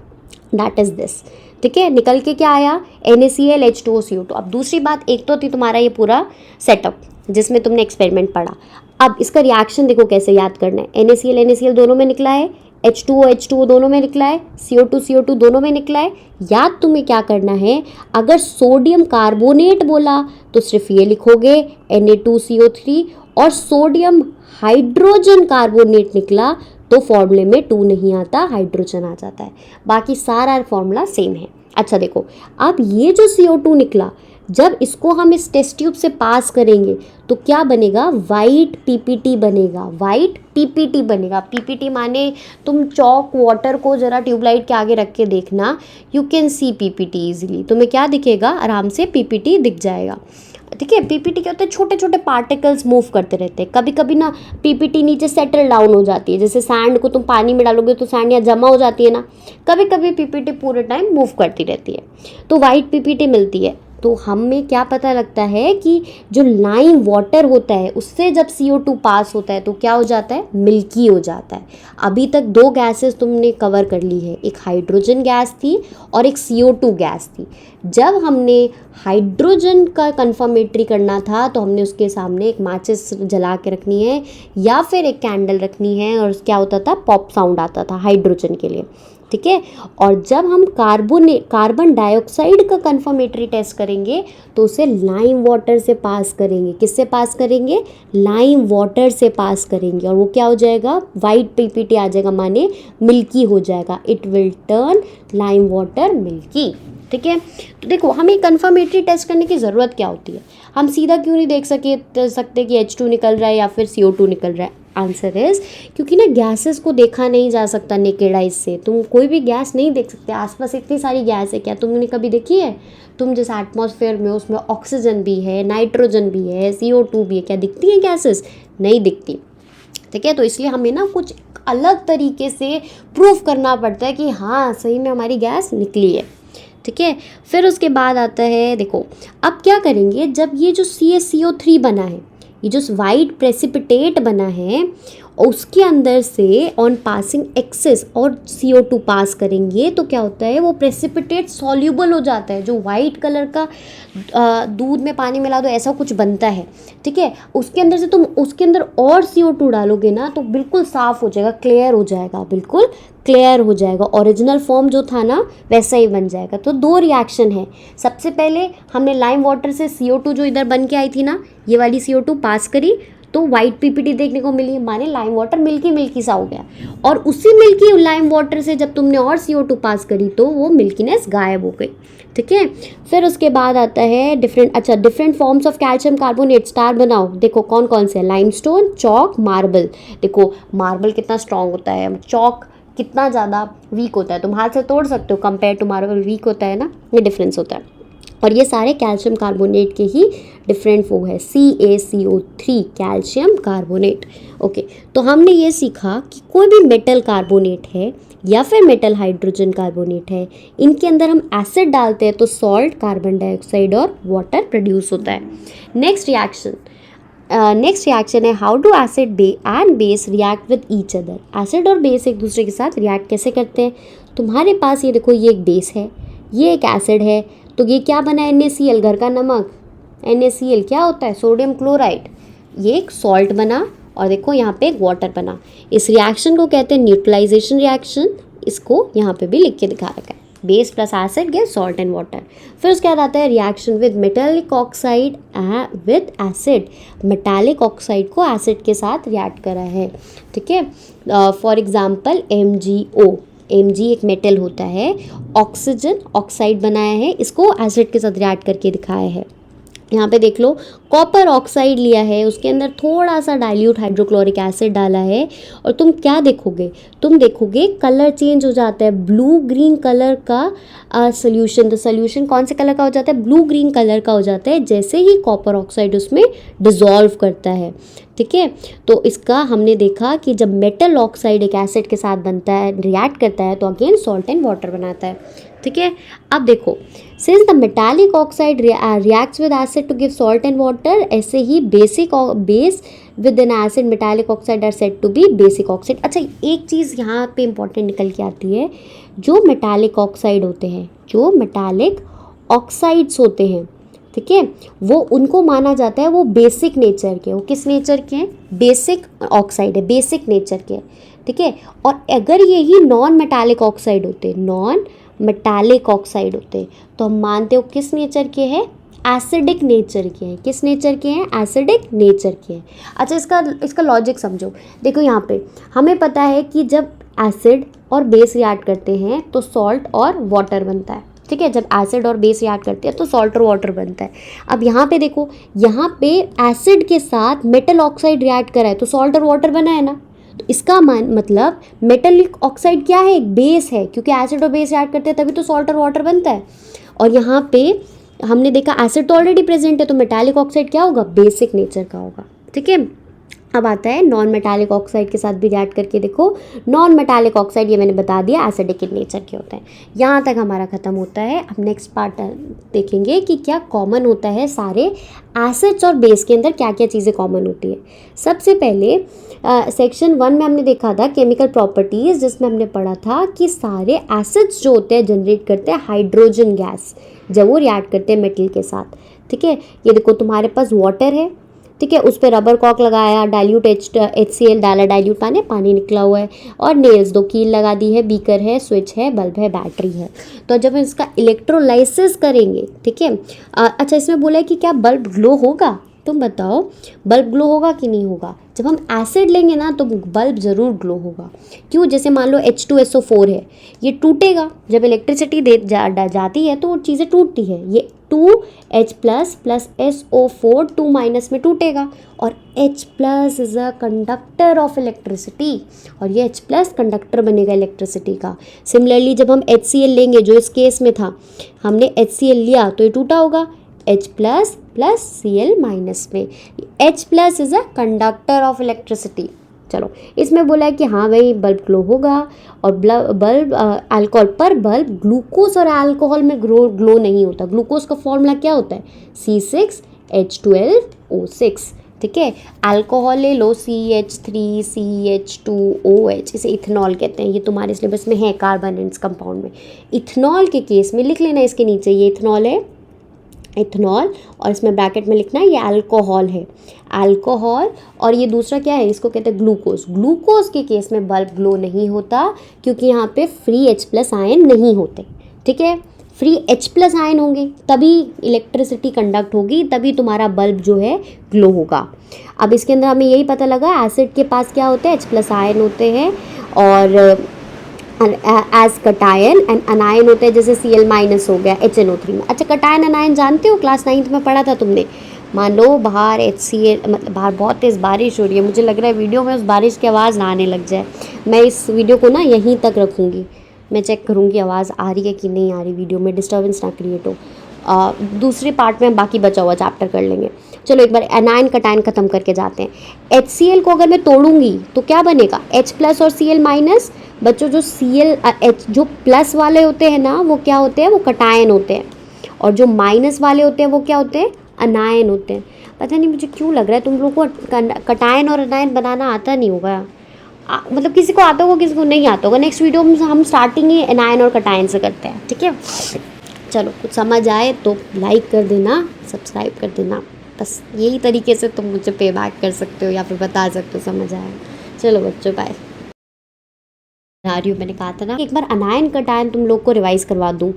दैट इज़ दिस, ठीक है। निकल के क्या आया, NaCl, H2O, CO2। अब दूसरी बात, एक तो थी तुम्हारा ये पूरा सेटअप जिसमें तुमने एक्सपेरिमेंट पढ़ा, अब इसका रिएक्शन देखो कैसे याद करना है, NaCl दोनों में निकला है, H2O दोनों में निकला है, CO2 दोनों में निकला है। याद तुम्हें क्या करना है, अगर सोडियम कार्बोनेट बोला तो सिर्फ ये लिखोगे Na2CO3, और सोडियम हाइड्रोजन कार्बोनेट निकला तो फॉर्मूले में 2 नहीं आता, हाइड्रोजन आ जाता है, बाकी सारा फॉर्मूला सेम है। अच्छा देखो, अब ये जो CO2 निकला, जब इसको हम इस टेस्ट ट्यूब से पास करेंगे तो क्या बनेगा, वाइट PPT बनेगा, वाइट PPT बनेगा। PPT माने तुम चौक वाटर को ज़रा ट्यूबलाइट के आगे रख के देखना, you can see PPT easily, तुम्हें क्या दिखेगा, आराम से PPT दिख जाएगा, ठीक है। PPT क्या होता है, छोटे छोटे पार्टिकल्स मूव करते रहते हैं, कभी कभी ना PPT नीचे सेटल डाउन हो जाती है, जैसे सैंड को तुम पानी में डालोगे तो सैंड यहाँ जमा हो जाती है ना, कभी कभी PPT पूरे टाइम मूव करती रहती है, तो वाइट PPT मिलती है। तो हमें क्या पता लगता है कि जो लाइम वाटर होता है उससे जब CO2 पास होता है तो क्या हो जाता है, मिल्की हो जाता है। अभी तक 2 गैसेस तुमने कवर कर ली है, एक हाइड्रोजन गैस थी और एक CO2 गैस थी। जब हमने हाइड्रोजन का कन्फर्मेटरी करना था तो हमने उसके सामने एक माचिस जला के रखनी है या फिर एक कैंडल रखनी है, और क्या होता था, पॉप साउंड आता था हाइड्रोजन के लिए, ठीक है। और जब हम कार्बन डाइऑक्साइड का कन्फर्मेटरी टेस्ट करेंगे तो उसे लाइम वाटर से पास करेंगे, किससे पास करेंगे, लाइम वाटर से पास करेंगे, और वो क्या हो जाएगा, वाइट PPT आ जाएगा, माने मिल्की हो जाएगा, it will turn lime water milky, ठीक है। तो देखो हमें कन्फर्मेटरी टेस्ट करने की ज़रूरत क्या होती है, हम सीधा क्यों नहीं देख सकते कि H2 निकल रहा है या फिर CO2 निकल रहा है। आंसर इज क्योंकि ना गैसेस को देखा नहीं जा सकता नेकेड आइज से, तुम कोई भी गैस नहीं देख सकते, आसपास इतनी सारी गैस है, क्या तुमने कभी देखी है, तुम जिस एटमॉस्फेयर में उसमें ऑक्सीजन भी है, नाइट्रोजन भी है, CO2 भी है, क्या दिखती हैं गैसेस, नहीं दिखती, ठीक है। तो इसलिए हमें ना कुछ अलग तरीके से प्रूफ करना पड़ता है कि हाँ सही में हमारी गैस निकली है, ठीक है। फिर उसके बाद आता है, देखो अब क्या करेंगे, जब ये जो CaCO3 बना है, ये जो वाइट प्रेसिपिटेट बना है, उसके अंदर से ऑन पासिंग एक्सेस और CO2 पास करेंगे तो क्या होता है, वो प्रेसिपिटेट सॉल्यूबल हो जाता है, जो वाइट कलर का दूध में पानी मिला दो ऐसा कुछ बनता है, ठीक है। उसके अंदर से तुम उसके अंदर और CO2 डालोगे ना तो बिल्कुल साफ़ हो जाएगा, क्लियर हो जाएगा, बिल्कुल क्लियर हो जाएगा, ओरिजिनल फॉर्म जो था ना वैसा ही बन जाएगा। तो 2 रिएक्शन है, सबसे पहले हमने लाइम वाटर से CO2 जो इधर बन के आई थी ना, ये वाली CO2 पास करी, तो वाइट पीपीटी देखने को मिली, माने लाइम वाटर मिल्की मिल्की सा हो गया। और उसी मिल्की लाइम वाटर से जब तुमने और CO2 पास करी तो वो मिल्कीनेस गायब हो गई। ठीक है, फिर उसके बाद आता है different forms of calcium carbonate. Star बनाओ, देखो कौन कौन से, लाइमस्टोन, चॉक, मार्बल। देखो मार्बल कितना स्ट्रांग होता है, चॉक कितना ज़्यादा वीक होता है, तुम हाथ से तोड़ सकते हो, कंपेयर टू मार्बल वीक होता है ना, ये डिफरेंस होता है। और ये सारे कैल्शियम कार्बोनेट के ही डिफरेंट वो है, CaCO3 कैल्शियम कार्बोनेट। ओके, तो हमने ये सीखा कि कोई भी मेटल कार्बोनेट है या फिर मेटल हाइड्रोजन कार्बोनेट है, इनके अंदर हम एसिड डालते हैं तो सॉल्ट, कार्बन डाइऑक्साइड और वाटर प्रोड्यूस होता है। नेक्स्ट रिएक्शन है how do acid and base react with each other. Acid और बेस एक दूसरे के साथ रिएक्ट कैसे करते हैं। तुम्हारे पास ये देखो, ये एक बेस है, ये एक एसिड है, तो ये क्या बना, NaCl, घर का नमक। NaCl क्या होता है, सोडियम क्लोराइड। ये एक सॉल्ट बना और देखो यहाँ पे एक वाटर बना। इस रिएक्शन को कहते हैं न्यूट्रलाइजेशन रिएक्शन। इसको यहाँ पे भी लिख के दिखा रखा है, base plus acid gives salt and water. फिर उसके बाद आता है reaction with metallic oxide with acid. Metallic oxide को एसिड के साथ रिएक्ट करा है। ठीक है, फॉर एग्जाम्पल MgO। Mg एक मेटल होता है, ऑक्सीजन ऑक्साइड बनाया है, इसको एसिड के साथ रिएक्ट करके दिखाया है। यहाँ पे देख लो, कॉपर ऑक्साइड लिया है, उसके अंदर थोड़ा सा डाइल्यूट हाइड्रोक्लोरिक एसिड डाला है, और तुम क्या देखोगे, तुम देखोगे कलर चेंज हो जाता है, ब्लू ग्रीन कलर का सोल्यूशन। तो सोल्यूशन कौन से कलर का हो जाता है, ब्लू ग्रीन कलर का हो जाता है, जैसे ही कॉपर ऑक्साइड उसमें डिजॉल्व करता है। ठीक है, तो इसका हमने देखा कि जब मेटल ऑक्साइड एक एसिड के साथ बनता है, रिएक्ट करता है, तो अगेन सॉल्ट एंड वाटर बनाता है। ठीक है, अब देखो, since the metallic oxide reacts with acid to give salt and water, ऐसे ही base with an acid metallic oxide are said to be basic oxide. अच्छा, एक चीज़ यहाँ पे इंपॉर्टेंट निकल के आती है, जो मेटालिक ऑक्साइड होते हैं, जो मेटालिक ऑक्साइड्स होते हैं, ठीक है, वो उनको माना जाता है वो बेसिक नेचर के। वो किस नेचर के हैं, बेसिक ऑक्साइड है, बेसिक नेचर के। ठीक है, और अगर यही नॉन मेटालिक ऑक्साइड होते, नॉन मेटालिक ऑक्साइड होते, तो हम मानते हो किस नेचर के हैं, एसिडिक नेचर के हैं। किस नेचर के हैं, एसिडिक नेचर के हैं। अच्छा, इसका लॉजिक समझो। देखो यहाँ पे हमें पता है कि जब एसिड और बेस रिएक्ट करते हैं तो सॉल्ट और वाटर बनता है। ठीक है, जब एसिड और बेस रिएक्ट करते हैं तो सॉल्ट और वाटर बनता है। अब यहाँ पे देखो, यहाँ पे एसिड के साथ मेटल ऑक्साइड रिएक्ट करा है तो सॉल्ट और वाटर बना है ना। तो इसका मतलब मेटलिक ऑक्साइड क्या है, एक बेस है, क्योंकि एसिड और बेस रिएक्ट करते हैं तभी तो सॉल्ट और वाटर बनता है। और यहाँ पे हमने देखा एसिड तो ऑलरेडी प्रेजेंट है, तो मेटालिक ऑक्साइड क्या होगा, बेसिक नेचर का होगा। ठीक है, अब आता है नॉन मेटालिक ऑक्साइड के साथ भी रिएक्ट करके देखो। नॉन मेटालिक ऑक्साइड, ये मैंने बता दिया, एसिडिक नेचर के होते हैं। यहाँ तक हमारा खत्म होता है। अब नेक्स्ट पार्ट देखेंगे कि क्या कॉमन होता है सारे एसिड्स और बेस के अंदर, क्या क्या चीज़ें कॉमन होती है। सबसे पहले सेक्शन 1 में हमने देखा था केमिकल प्रॉपर्टीज़, जिसमें हमने पढ़ा था कि सारे एसिड्स जो होते हैं जनरेट करते हैं हाइड्रोजन गैस जब वो रिएक्ट करते हैं मेटल के साथ। ठीक है, ये देखो तुम्हारे पास वाटर है, ठीक है, उस पर रबर कॉक लगाया, डाइल्यूट HCl डाला, डाइल्यूट पानी निकला हुआ है, और नेल्स 2 कील लगा दी है, बीकर है, स्विच है, बल्ब है, बैटरी है। तो जब हम इसका इलेक्ट्रोलाइसिस करेंगे, ठीक है, अच्छा इसमें बोला है कि क्या बल्ब ग्लो होगा, तुम बताओ बल्ब ग्लो होगा कि नहीं होगा। जब हम एसिड लेंगे ना तो बल्ब ज़रूर ग्लो होगा। क्यों, जैसे मान लो H2SO4 है, ये टूटेगा, जब इलेक्ट्रिसिटी जाती है तो वो चीज़ें टूटती है। ये 2H प्लस SO4 2 माइनस में टूटेगा, और H plus is a conductor of electricity, और ये H प्लस कंडक्टर बनेगा इलेक्ट्रिसिटी का। सिमिलरली जब हम HCl लेंगे, जो इस केस में था, हमने HCl लिया तो ये टूटा होगा, H प्लस Cl माइनस में। H plus is a conductor of electricity. चलो, इसमें बोला है कि हाँ भाई बल्ब ग्लो होगा, और बल्ब अल्कोहल पर बल्ब ग्लूकोज और अल्कोहल में ग्लो नहीं होता। ग्लूकोज का फॉर्मूला क्या होता है, C6H12O6। ठीक है, अल्कोहल ले लो CH3CH2OH, इसे इथेनॉल कहते हैं। ये तुम्हारे सिलेबस में है कार्बोनेट्स कंपाउंड में। इथेनॉल के केस में लिख लेना इसके नीचे, ये इथेनॉल है, इथेनॉल, और इसमें ब्रैकेट में लिखना है ये अल्कोहल है, अल्कोहल। और ये दूसरा क्या है, इसको कहते हैं ग्लूकोज। ग्लूकोज के केस में बल्ब ग्लो नहीं होता क्योंकि यहाँ पे फ्री H प्लस आयन नहीं होते। ठीक है, फ्री H+ आयन होंगे, तभी इलेक्ट्रिसिटी कंडक्ट होगी, तभी तुम्हारा बल्ब जो है ग्लो होगा। अब इसके अंदर हमें यही पता लगा एसिड के पास क्या होते हैं, H+ आयन होते हैं, और एज कटायन एंड अनायन होते हैं, जैसे Cl- हो गया HNO3 में। अच्छा, कटायन अनायन जानते हो, क्लास 9th में पढ़ा था तुमने। मान लो बाहर HCl, मतलब बाहर बहुत तेज़ बारिश हो रही है, मुझे लग रहा है वीडियो में उस बारिश की आवाज़ ना आने लग जाए। मैं इस वीडियो को ना यहीं तक रखूँगी, मैं चेक करूँगी आवाज़ आ रही है कि नहीं आ रही, वीडियो में डिस्टर्बेंस ना क्रिएट हो। दूसरे पार्ट में हम बाकी बचा हुआ चैप्टर कर लेंगे। चलो एक बार एनायन कटायन ख़त्म करके जाते हैं। HCl को अगर मैं तोड़ूंगी तो क्या बनेगा, H+ और Cl-। बच्चों जो जो प्लस वाले होते हैं ना, वो क्या होते हैं, वो कटायन होते हैं, और जो माइनस वाले होते हैं वो क्या होते हैं, अनायन होते हैं। पता नहीं मुझे क्यों लग रहा है तुम लोगों को कटायन और अनायन बनाना आता नहीं होगा। मतलब किसी को आता होगा, किसी को नहीं आता होगा। नेक्स्ट वीडियो में हम स्टार्टिंग ही एनायन और कटायन से करते हैं, ठीक है। चलो, कुछ समझ आए तो लाइक कर देना, सब्सक्राइब कर देना, बस यही तरीके से तुम मुझे पे बैक कर सकते हो या फिर बता सकते हो समझ आया। चलो बच्चों, बाय। मैंने कहा था ना एक बार अनायन कटायन तुम लोग को रिवाइज करवा दूँ।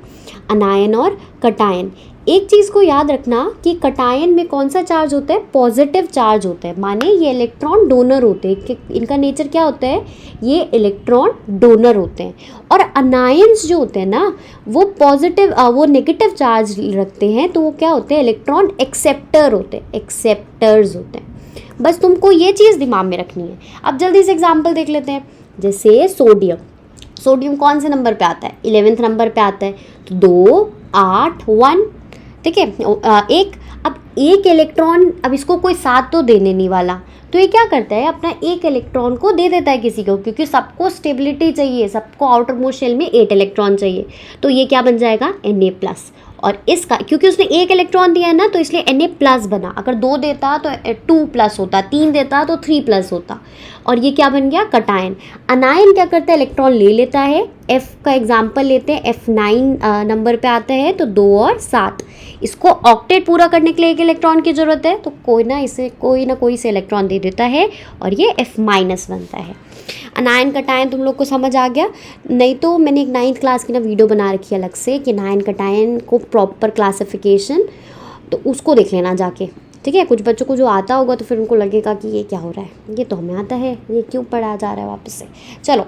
अनायन और कटायन, एक चीज़ को याद रखना कि कटायन में कौन सा चार्ज होता है, पॉजिटिव चार्ज होता है, माने ये इलेक्ट्रॉन डोनर होते हैं, कि इनका नेचर क्या होता है, ये इलेक्ट्रॉन डोनर होते हैं। और अनायंस जो होते हैं ना, वो पॉजिटिव वो नेगेटिव चार्ज रखते हैं, तो वो क्या होते हैं, इलेक्ट्रॉन एक्सेप्टर होते हैं, एक्सेप्टर्स होते हैं। बस तुमको ये चीज़ दिमाग में रखनी है। अब जल्दी से एग्जाम्पल देख लेते हैं, जैसे सोडियम कौन से नंबर पे आता है, 11th नंबर पे आता है, तो 2, 8, 1, ठीक है। अब एक इलेक्ट्रॉन, अब इसको कोई साथ तो देने नहीं वाला, तो ये क्या करता है, अपना एक इलेक्ट्रॉन को दे देता है किसी को, क्योंकि सबको स्टेबिलिटी चाहिए, सबको आउटर मोस्ट शेल में 8 इलेक्ट्रॉन चाहिए, तो ये क्या बन जाएगा, Na+। और इसका क्योंकि उसने एक इलेक्ट्रॉन दिया है ना, तो इसलिए Na+ बना। अगर 2 देता तो 2+ होता, 3 देता तो 3+ होता, और ये क्या बन गया, कटायन। अनायन क्या करता है, इलेक्ट्रॉन ले लेता है। F का एग्जाम्पल लेते हैं, F9 नंबर पे आता है, तो 2 और 7, इसको ऑक्टेट पूरा करने के लिए एक इलेक्ट्रॉन की ज़रूरत है, तो कोई ना कोई से इलेक्ट्रॉन दे देता है, और ये F- बनता है। अनायन कटायन तुम लोग को समझ आ गया। नहीं तो मैंने एक 9th क्लास की ना वीडियो बना रखी है अलग से, कि अनायन कटायन को प्रॉपर क्लासिफिकेशन, तो उसको देख लेना जाके, ठीक है। कुछ बच्चों को जो आता होगा तो फिर उनको लगेगा कि ये क्या हो रहा है, ये तो हमें आता है, ये क्यों पढ़ा जा रहा है वापस से। चलो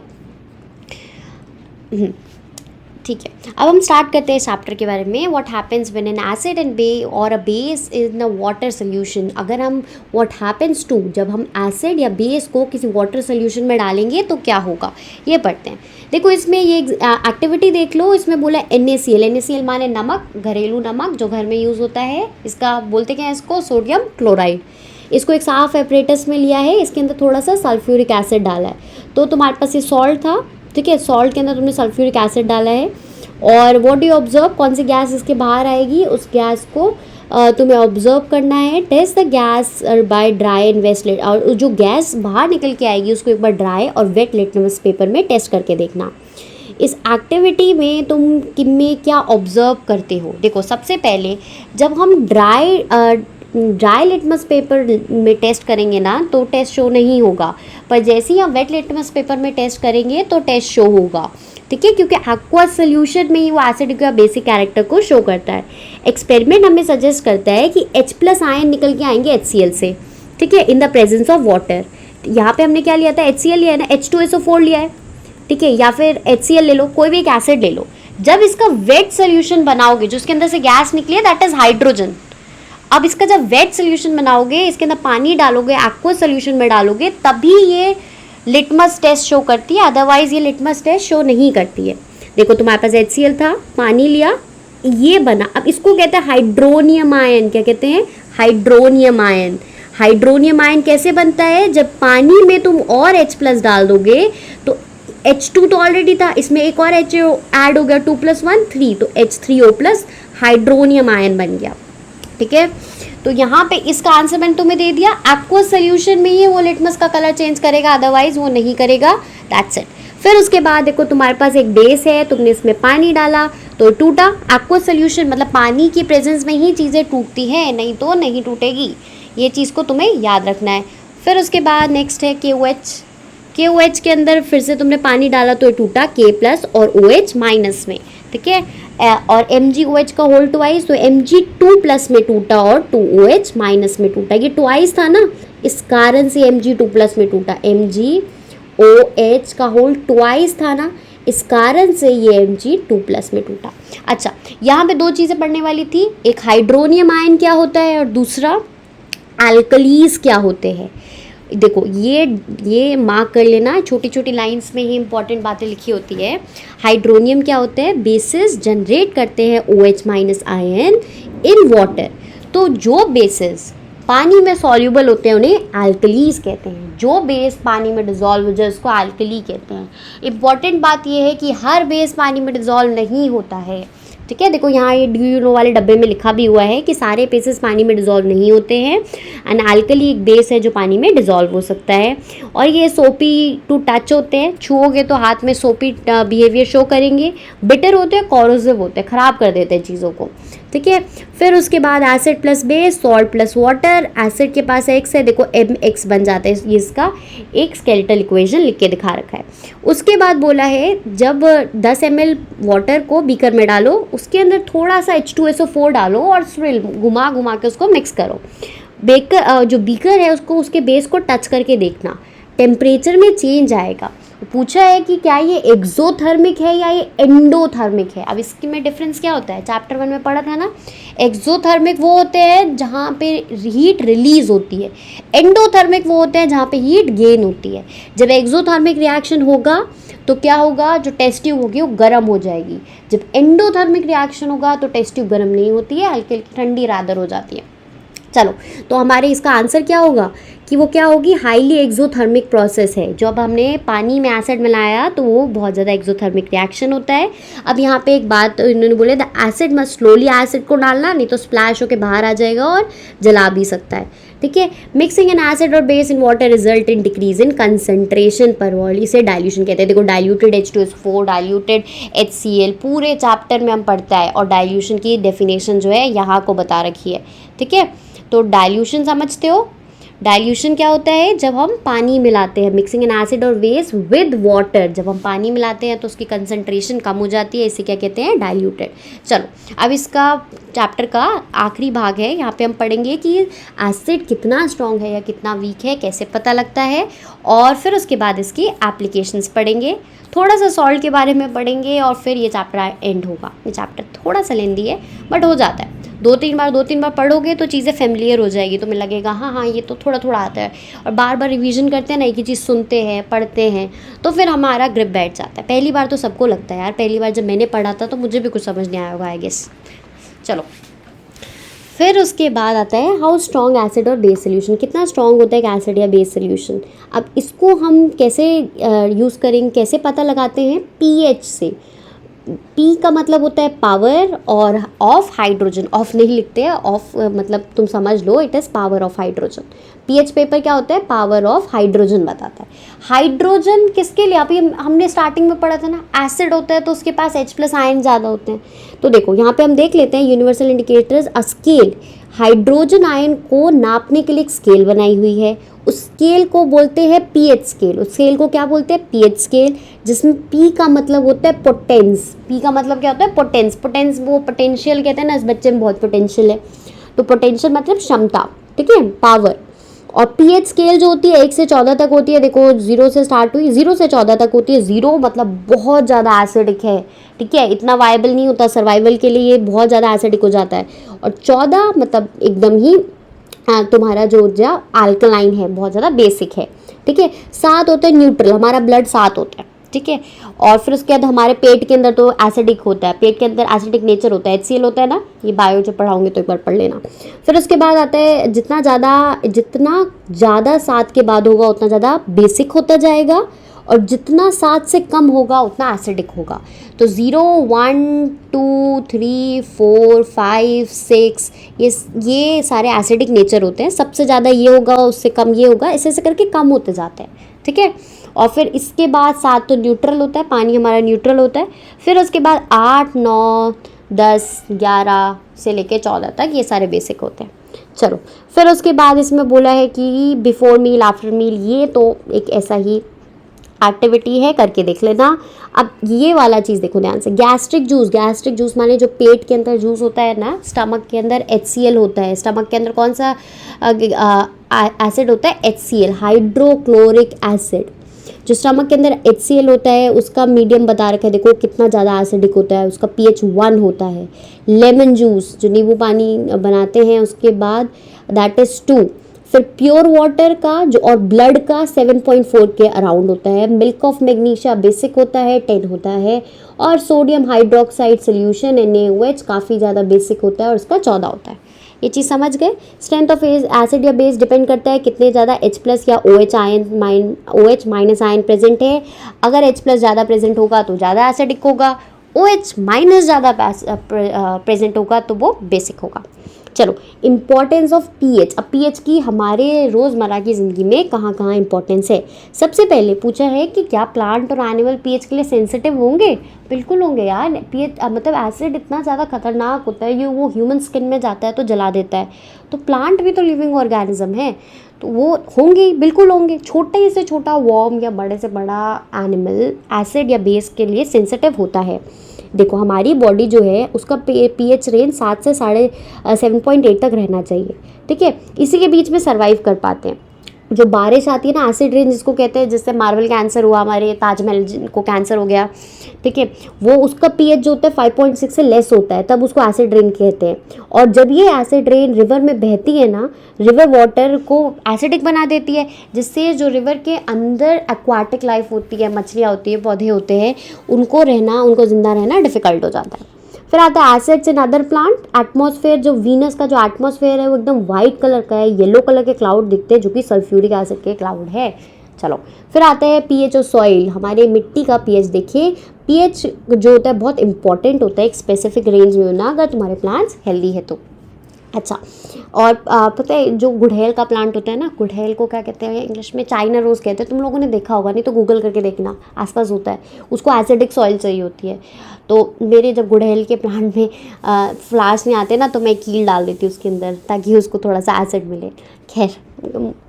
ठीक है, अब हम स्टार्ट करते हैं इस चैप्टर के बारे में। What happens when an acid and और a base in a water solution. अगर हम व्हाट हैपेंस टू, जब हम एसिड या बेस को किसी वाटर सोल्यूशन में डालेंगे तो क्या होगा, ये पढ़ते हैं। देखो इसमें ये एक्टिविटी देख लो, इसमें बोला NaCl माने नमक, घरेलू नमक जो घर में यूज़ होता है, इसका बोलते क्या है, इसको सोडियम क्लोराइड। इसको एक साफ एपरेटस में लिया है, इसके अंदर थोड़ा सा सल्फ्यूरिक एसिड डाला है, तो तुम्हारे पास ये सॉल्ट था, ठीक है। सॉल्ट के अंदर तुमने सल्फ्यूरिक एसिड डाला है, और व्हाट डू यू ऑब्जर्व, कौन सी गैस इसके बाहर आएगी, उस गैस को तुम्हें ऑब्जर्व करना है। Test the gas by dry and wet, और जो गैस बाहर निकल के आएगी उसको एक बार ड्राई और वेट लिटमस पेपर में टेस्ट करके देखना। इस एक्टिविटी में तुम में क्या ऑब्जर्व करते हो, देखो सबसे पहले जब हम ड्राई लिटमस पेपर में टेस्ट करेंगे ना, तो टेस्ट शो नहीं होगा, पर जैसे ही हम वेट लिटमस पेपर में टेस्ट करेंगे तो टेस्ट शो होगा, ठीक है, क्योंकि एक्वस सोल्यूशन में ही वो एसिड का बेसिक कैरेक्टर को शो करता है। एक्सपेरिमेंट हमें सजेस्ट करता है कि H+ आयन निकल के आएंगे HCl से, ठीक है, in the presence of water. यहाँ पे हमने क्या लिया था, HCl लिया है ना, H2SO4 लिया है, ठीक है, या फिर HCl ले लो, कोई भी एक एसिड ले लो। जब इसका वेट सोल्यूशन बनाओगे, जो इसके अंदर से गैस निकली है, दैट इज हाइड्रोजन। अब इसका जब वेट सोल्यूशन बनाओगे, इसके अंदर पानी डालोगे, एक्वस सोल्यूशन में डालोगे, तभी ये लिटमस टेस्ट शो करती है, अदरवाइज ये लिटमस टेस्ट शो नहीं करती है। देखो तुम्हारे पास HCl था, पानी लिया, ये बना। अब इसको कहते हैं हाइड्रोनियम आयन। क्या कहते हैं, हाइड्रोनियम आयन। हाइड्रोनियम आयन कैसे बनता है, जब पानी में तुम और H+ डाल दोगे, तो H2 तो ऑलरेडी था, इसमें एक और H ऐड हो गया, 2 + 1 3, तो H3O+ हाइड्रोनियम आयन बन गया, ठीक है। तो यहाँ पे इसका आंसर मैंने तुम्हें दे दिया। एक्वस सोल्यूशन में ही वो लिटमस का कलर चेंज करेगा, अदरवाइज वो नहीं करेगा, दैट्स इट। फिर उसके बाद देखो तुम्हारे पास एक बेस है, तुमने इसमें पानी डाला तो टूटा। एक्वस सोल्यूशन मतलब पानी की प्रेजेंस में ही चीज़ें टूटती हैं, नहीं तो नहीं टूटेगी, ये चीज़ को तुम्हें याद रखना है। फिर उसके बाद नेक्स्ट है KOH। KOH के अंदर फिर से तुमने पानी डाला तो ये टूटा, K+ और OH- में, ठीक है। और MgOH का होल ट्वाइस, तो Mg2 प्लस में टूटा और 2OH माइनस में टूटा। ये ट्वाइस था ना, इस कारण से Mg2 प्लस में टूटा। MgOH का होल ट्वाइस था ना, इस कारण से ये Mg2 प्लस में टूटा। अच्छा, यहाँ पे दो चीज़ें पढ़ने वाली थी, एक हाइड्रोनियम आयन क्या होता है और दूसरा एल्कलीज क्या होते हैं। देखो ये मार्क कर लेना, छोटी छोटी लाइंस में ही इंपॉर्टेंट बातें लिखी होती है। हाइड्रोनियम क्या होते हैं, बेसिस जनरेट करते हैं OH minus ion in water. तो जो बेसिस पानी में सॉल्यूबल होते हैं उन्हें एल्कलीज कहते हैं। जो बेस पानी में डिजॉल्व हो जाए उसको एल्कली कहते हैं। इंपॉर्टेंट बात यह है कि हर बेस पानी में डिजॉल्व नहीं होता है, ठीक है। देखो यहाँ ये डू यू नो वाले डब्बे में लिखा भी हुआ है कि सारे बेसेस पानी में डिजॉल्व नहीं होते हैं। एंड एल्कली एक बेस है जो पानी में डिजॉल्व हो सकता है। और ये सोपी टू टच होते हैं, छुओगे तो हाथ में सोपी बिहेवियर शो करेंगे। बिटर होते हैं, कॉरोसिव होते हैं, ख़राब कर देते हैं चीज़ों को, ठीक है। फिर उसके बाद acid plus base, salt plus water. Acid के पास X है, देखो MX बन जाता है, ये इसका एक स्केलेटल इक्वेशन लिख के दिखा रखा है। उसके बाद बोला है जब 10 ml वाटर को बीकर में डालो, उसके अंदर थोड़ा सा H2SO4 डालो और स्विल घुमा घुमा के उसको मिक्स करो। बेकर जो बीकर है उसको उसके बेस को टच करके देखना, टेम्परेचर में चेंज आएगा। पूछा है कि क्या ये एक्सोथर्मिक है या ये एंडोथर्मिक है। अब इसके में डिफरेंस क्या होता है, चैप्टर 1 में पढ़ा था ना। एक्सोथर्मिक वो होते हैं जहाँ पे हीट रिलीज होती है, एंडोथर्मिक वो होते हैं जहाँ पे हीट गेन होती है। जब एक्सोथर्मिक रिएक्शन होगा तो क्या होगा, जो टेस्ट ट्यूब होगी वो गर्म हो जाएगी। जब एंडोथर्मिक रिएक्शन होगा तो टेस्ट ट्यूब गर्म नहीं होती है, हल्की हल्की ठंडी रादर हो जाती है। चलो, तो हमारे इसका आंसर क्या होगा कि वो क्या होगी, हाईली एक्सोथर्मिक प्रोसेस है। जब हमने पानी में एसिड मिलाया तो वो बहुत ज़्यादा एक्सोथर्मिक रिएक्शन होता है। अब यहाँ पे एक बात इन्होंने बोले, the acid must slowly acid को डालना, नहीं तो स्प्लैश होकर बाहर आ जाएगा और जला भी सकता है, ठीक है। मिक्सिंग एन एसिड और base in water result in decrease in concentration पर वॉल्यूम, इसे डाइल्यूशन कहते हैं। देखो डाइल्यूटेड H2SO4, डाइल्यूटेड HCl पूरे चैप्टर में हम पढ़ता है, और डाइल्यूशन की डेफिनेशन जो है यहाँ को बता रखी है, ठीक है। तो डाइल्यूशन समझते हो, डाइल्यूशन क्या होता है, जब हम पानी मिलाते हैं, मिक्सिंग एन एसिड और बेस विद वाटर, जब हम पानी मिलाते हैं तो उसकी कंसंट्रेशन कम हो जाती है, इसे क्या कहते हैं, डाइल्यूटेड। चलो, अब इसका चैप्टर का आखिरी भाग है, यहाँ पे हम पढ़ेंगे कि एसिड कितना स्ट्रॉन्ग है या कितना वीक है, कैसे पता लगता है, और फिर उसके बाद इसकी एप्लीकेशंस पढ़ेंगे। थोड़ा सा सॉल्ट के बारे में पढ़ेंगे और फिर ये चैप्टर एंड होगा। ये चैप्टर थोड़ा सा लेंदी है बट हो जाता है, दो तीन बार पढ़ोगे तो चीज़ें फेमिलियर हो जाएगी, तुम्हें लगेगा हाँ ये तो थोड़ा थोड़ा आता है। और बार बार रिवीजन करते हैं ना, एक ही चीज़ सुनते हैं पढ़ते हैं तो फिर हमारा ग्रिप बैठ जाता है। पहली बार तो सबको लगता है यार, पहली बार जब मैंने पढ़ा था तो मुझे भी कुछ समझ नहीं आया होगा आई गेस। चलो, फिर उसके बाद आता है हाउ स्ट्रॉन्ग एसिड और बेस सोल्यूशन, कितना स्ट्रॉन्ग होता है एक एसिड या बेस सोल्यूशन। अब इसको हम कैसे यूज़ करेंगे, कैसे पता लगाते हैं, pH से। P का मतलब होता है पावर और ऑफ हाइड्रोजन, ऑफ नहीं लिखते हैं, ऑफ मतलब तुम समझ लो, it is power of hydrogen. pH paper क्या होता है, पावर ऑफ हाइड्रोजन बताता है। हाइड्रोजन किसके लिए, अभी हमने स्टार्टिंग में पढ़ा था ना, एसिड होता है तो उसके पास H+ आयन ज़्यादा होते हैं। तो देखो यहाँ पे हम देख लेते हैं universal indicators, a scale, hydrogen ion को नापने के लिए एक स्केल बनाई हुई है। उस स्केल को बोलते हैं pH स्केल। उस स्केल को क्या बोलते हैं, pH स्केल, जिसमें P का मतलब होता है पोटेंस। P का मतलब क्या होता है, पोटेंस। पोटेंस वो पोटेंशियल कहते हैं ना, इस बच्चे में बहुत पोटेंशियल है, तो पोटेंशियल मतलब क्षमता, ठीक है, पावर। और pH स्केल जो होती है 1 से 14 तक होती है। देखो 0 से स्टार्ट हुई, 0 से 14 तक होती है। 0 मतलब बहुत ज़्यादा एसिडिक है, ठीक है, इतना वायबल नहीं होता, सर्वाइवल के लिए ये बहुत ज़्यादा एसिडिक हो जाता है। और 14 मतलब एकदम ही तुम्हारा जो ऊर्जा अल्कलाइन है, बहुत ज़्यादा बेसिक है, ठीक है। 7 होता है न्यूट्रल, हमारा ब्लड 7 होता है, ठीक है। और फिर उसके बाद हमारे पेट के अंदर तो एसिडिक होता है, पेट के अंदर एसिडिक नेचर होता है, HCl होता है ना, ये बायो जब पढ़ाऊंगे तो एक बार पढ़ लेना। फिर उसके बाद आता है जितना ज़्यादा 7 के बाद होगा उतना ज़्यादा बेसिक होता जाएगा, और जितना 7 से कम होगा उतना एसिडिक होगा। तो 0, 1, 2, 3, 4, 5, 6 ये सारे एसिडिक नेचर होते हैं। सबसे ज़्यादा ये होगा, उससे कम ये होगा, ऐसे ऐसे करके कम होते जाते हैं, ठीक है। और फिर इसके बाद 7 तो न्यूट्रल होता है, पानी हमारा न्यूट्रल होता है। फिर उसके बाद 8, 9, 10, 11 से लेके 14 तक ये सारे बेसिक होते हैं। चलो, फिर उसके बाद इसमें बोला है कि बिफोर मील, आफ्टर मील, ये तो एक ऐसा ही एक्टिविटी है, करके देख लेना। अब ये वाला चीज़ देखो ध्यान से, गैस्ट्रिक जूस माने जो पेट के अंदर जूस होता है ना, स्टमक के अंदर HCl होता है। स्टमक के अंदर कौन सा एसिड होता है? HCl, hydrochloric acid. जो स्टमक के अंदर HCl होता है उसका मीडियम बता रखा है, देखो कितना ज़्यादा एसिडिक होता है, उसका pH 1 होता है। लेमन जूस जो नींबू पानी बनाते हैं उसके बाद दैट इज़ 2। फिर प्योर वाटर का जो और ब्लड का 7.4 के अराउंड होता है। मिल्क ऑफ मैग्नीशिया बेसिक होता है, 10 होता है। और सोडियम हाइड्रोक्साइड सोल्यूशन NaOH काफ़ी ज़्यादा बेसिक होता है और उसका 14 होता है। ये चीज़ समझ गए। स्ट्रेंथ ऑफ एसिड या बेस डिपेंड करता है कितने ज़्यादा H+ या OH माइनस आयन प्रेजेंट है। अगर H+ ज़्यादा प्रेजेंट होगा तो ज़्यादा एसिडिक होगा, OH माइनस ज़्यादा प्रेजेंट होगा तो वो बेसिक होगा। चलो, इम्पॉर्टेंस ऑफ पीएच। अब पीएच की हमारे रोज़मर्रा की ज़िंदगी में कहाँ कहाँ इंपॉर्टेंस है। सबसे पहले पूछा है कि क्या प्लांट और एनिमल पीएच के लिए सेंसिटिव होंगे? बिल्कुल होंगे यार। पीएच मतलब एसिड इतना ज़्यादा खतरनाक होता है, ये वो ह्यूमन स्किन में जाता है तो जला देता है। तो प्लांट भी तो लिविंग ऑर्गेनिज्म है, तो वो होंगे, बिल्कुल होंगे। छोटे से छोटा वॉर्म या बड़े से बड़ा एनिमल एसिड या बेस के लिए सेंसिटिव होता है। देखो हमारी बॉडी जो है उसका पीएच रेंज 7 से 7.8 तक रहना चाहिए, ठीक है। इसी के बीच में सर्वाइव कर पाते हैं। जो बारिश आती है ना, एसिड रेन जिसको कहते हैं, जिससे मार्बल कैंसर हुआ, हमारे ताजमहल को कैंसर हो गया, ठीक है, वो उसका पीएच जो होता है 5.6 से लेस होता है, तब उसको एसिड रेन कहते हैं। और जब ये एसिड रेन रिवर में बहती है ना, रिवर वाटर को एसिडिक बना देती है, जिससे जो रिवर के अंदर एक्वाटिक लाइफ होती है, मछलियाँ होती है, पौधे होते हैं, उनको जिंदा रहना डिफिकल्ट हो जाता है। फिर आता है acids in other plant. Atmosphere, जो वीनस का जो एटमॉस्फेयर है वो एकदम वाइट कलर का है, येलो कलर के क्लाउड दिखते हैं जो कि सल्फ्यूरिक एसिड के क्लाउड है। चलो, फिर आता है पीएच और सॉइल। हमारे मिट्टी का पीएच देखिए। पीएच जो होता है बहुत इंपॉर्टेंट होता है एक स्पेसिफिक रेंज में होना, अगर तुम्हारे प्लांट्स हेल्दी है तो। अच्छा, और पता है जो गुड़हल का प्लांट होता है ना, गुड़हल को क्या कहते हैं इंग्लिश में? चाइना रोज़ कहते हैं। तुम लोगों ने देखा होगा, नहीं तो गूगल करके देखना, आसपास होता है। उसको एसिडिक सॉइल चाहिए होती है। तो मेरे जब गुड़हल के प्लांट में फ्लावर्स नहीं आते ना, तो मैं कील डाल देती हूँ उसके अंदर ताकि उसको थोड़ा सा एसिड मिले। खैर,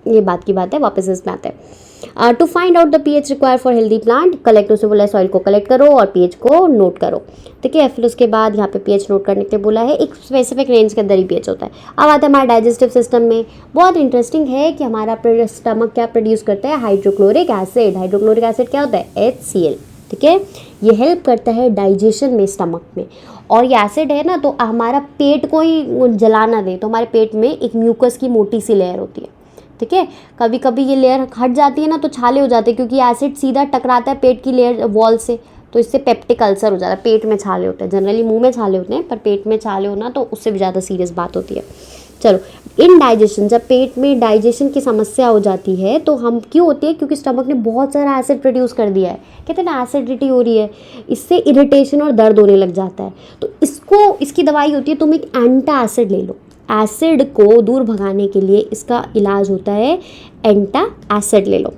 ये बात की बात है, वापस इसमें आते हैं। To find out the pH require for healthy plant, collect, उससे बोला है सॉइल को कलेक्ट करो और पीएच को नोट करो, ठीक है। फिर उसके बाद यहाँ पे पीएच नोट करने के लिए बोला है, एक स्पेसिफिक रेंज के अंदर ही पीएच होता है। अब आता है हमारे डाइजेस्टिव सिस्टम में। बहुत इंटरेस्टिंग है कि हमारा स्टमक क्या प्रोड्यूस करता है? Hydrochloric acid. हाइड्रोक्लोरिक एसिड क्या होता है? HCl, ठीक है। ये हेल्प करता है डाइजेशन में, स्टमक में। और ये एसिड है ना, तो हमारा पेट को ही जला ना दे, तो हमारे पेट में एक म्यूकस की मोटी सी लेयर होती है, ठीक है। कभी कभी ये लेयर हट जाती है ना, तो छाले हो जाते हैं, क्योंकि एसिड सीधा टकराता है पेट की लेयर वॉल से, तो इससे पेप्टिक अल्सर हो जाता है। पेट में छाले होते हैं, जनरली मुंह में छाले होते हैं, पर पेट में छाले होना तो उससे भी ज़्यादा सीरियस बात होती है। चलो, इनडाइजेशन, जब पेट में डाइजेशन की समस्या हो जाती है तो हम क्यों होती है? क्योंकि स्टमक ने बहुत सारा एसिड प्रोड्यूस कर दिया है, कहते हैं ना एसिडिटी हो रही है, इससे इरिटेशन और दर्द होने लग जाता है। तो इसकी दवाई होती है, तुम एक एंटा एसिड ले लो। एसिड को दूर भगाने के लिए इसका इलाज होता है, एंटा एसिड ले लो,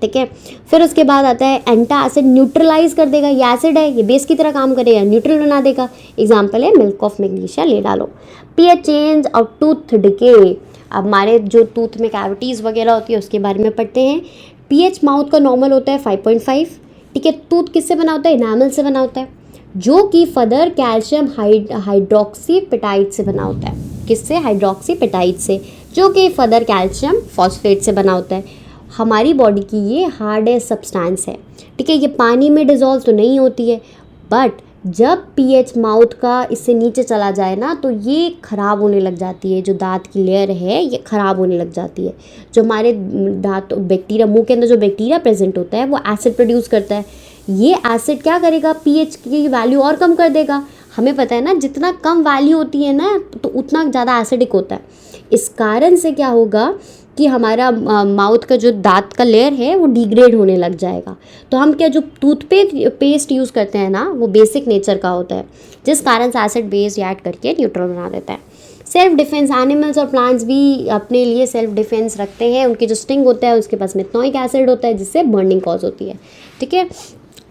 ठीक है। फिर उसके बाद आता है एंटा एसिड न्यूट्रलाइज कर देगा। ये एसिड है, ये बेस की तरह काम करेगा, न्यूट्रल बना देगा। एग्जाम्पल है मिल्क ऑफ मैग्नीशिया, ले डालो। पीएच चेंज और टूथ डिके। अब हमारे जो टूथ में कैविटीज़ वगैरह होती है उसके बारे में पढ़ते हैं। पीएच माउथ का नॉर्मल होता है 5.5, ठीक है। टूथ किससे बना होता है? इनामल से बना होता है, जो कि फर्दर कैल्शियम हाइड्रोक्सीपेटाइट से बना होता है। किससे? हाइड्रोक्सीपेटाइट से, जो कि फर्दर कैल्शियम फॉस्फेट से बना होता है। हमारी बॉडी की ये हार्डेस्ट सब्सटेंस है, ठीक है। ये पानी में डिज़ोल्व तो नहीं होती है, बट जब पीएच माउथ का इससे नीचे चला जाए ना, तो ये ख़राब होने लग जाती है। जो दांत की लेयर है ये ख़राब होने लग जाती है। जो हमारे दांत बैक्टीरिया, मुंह के अंदर जो बैक्टीरिया प्रेजेंट होता है वो एसिड प्रोड्यूस करता है। ये एसिड क्या करेगा? पीएच की वैल्यू और कम कर देगा। हमें पता है ना, जितना कम वैल्यू होती है ना, तो उतना ज़्यादा एसिडिक होता है। इस कारण से क्या होगा कि हमारा माउथ का जो दांत का लेयर है वो डिग्रेड होने लग जाएगा। तो हम क्या, जो टूथपेस्ट यूज़ करते हैं ना, वो बेसिक नेचर का होता है, जिस कारण से एसिड बेस ऐड करके न्यूट्रल बना देता है। सेल्फ डिफेंस, एनिमल्स और प्लांट्स भी अपने लिए सेल्फ डिफेंस रखते हैं। उनकी जो स्टिंग होता है उसके पास मिथनोइक एसिड होता है, जिससे बर्निंग कॉज होती है, ठीक है।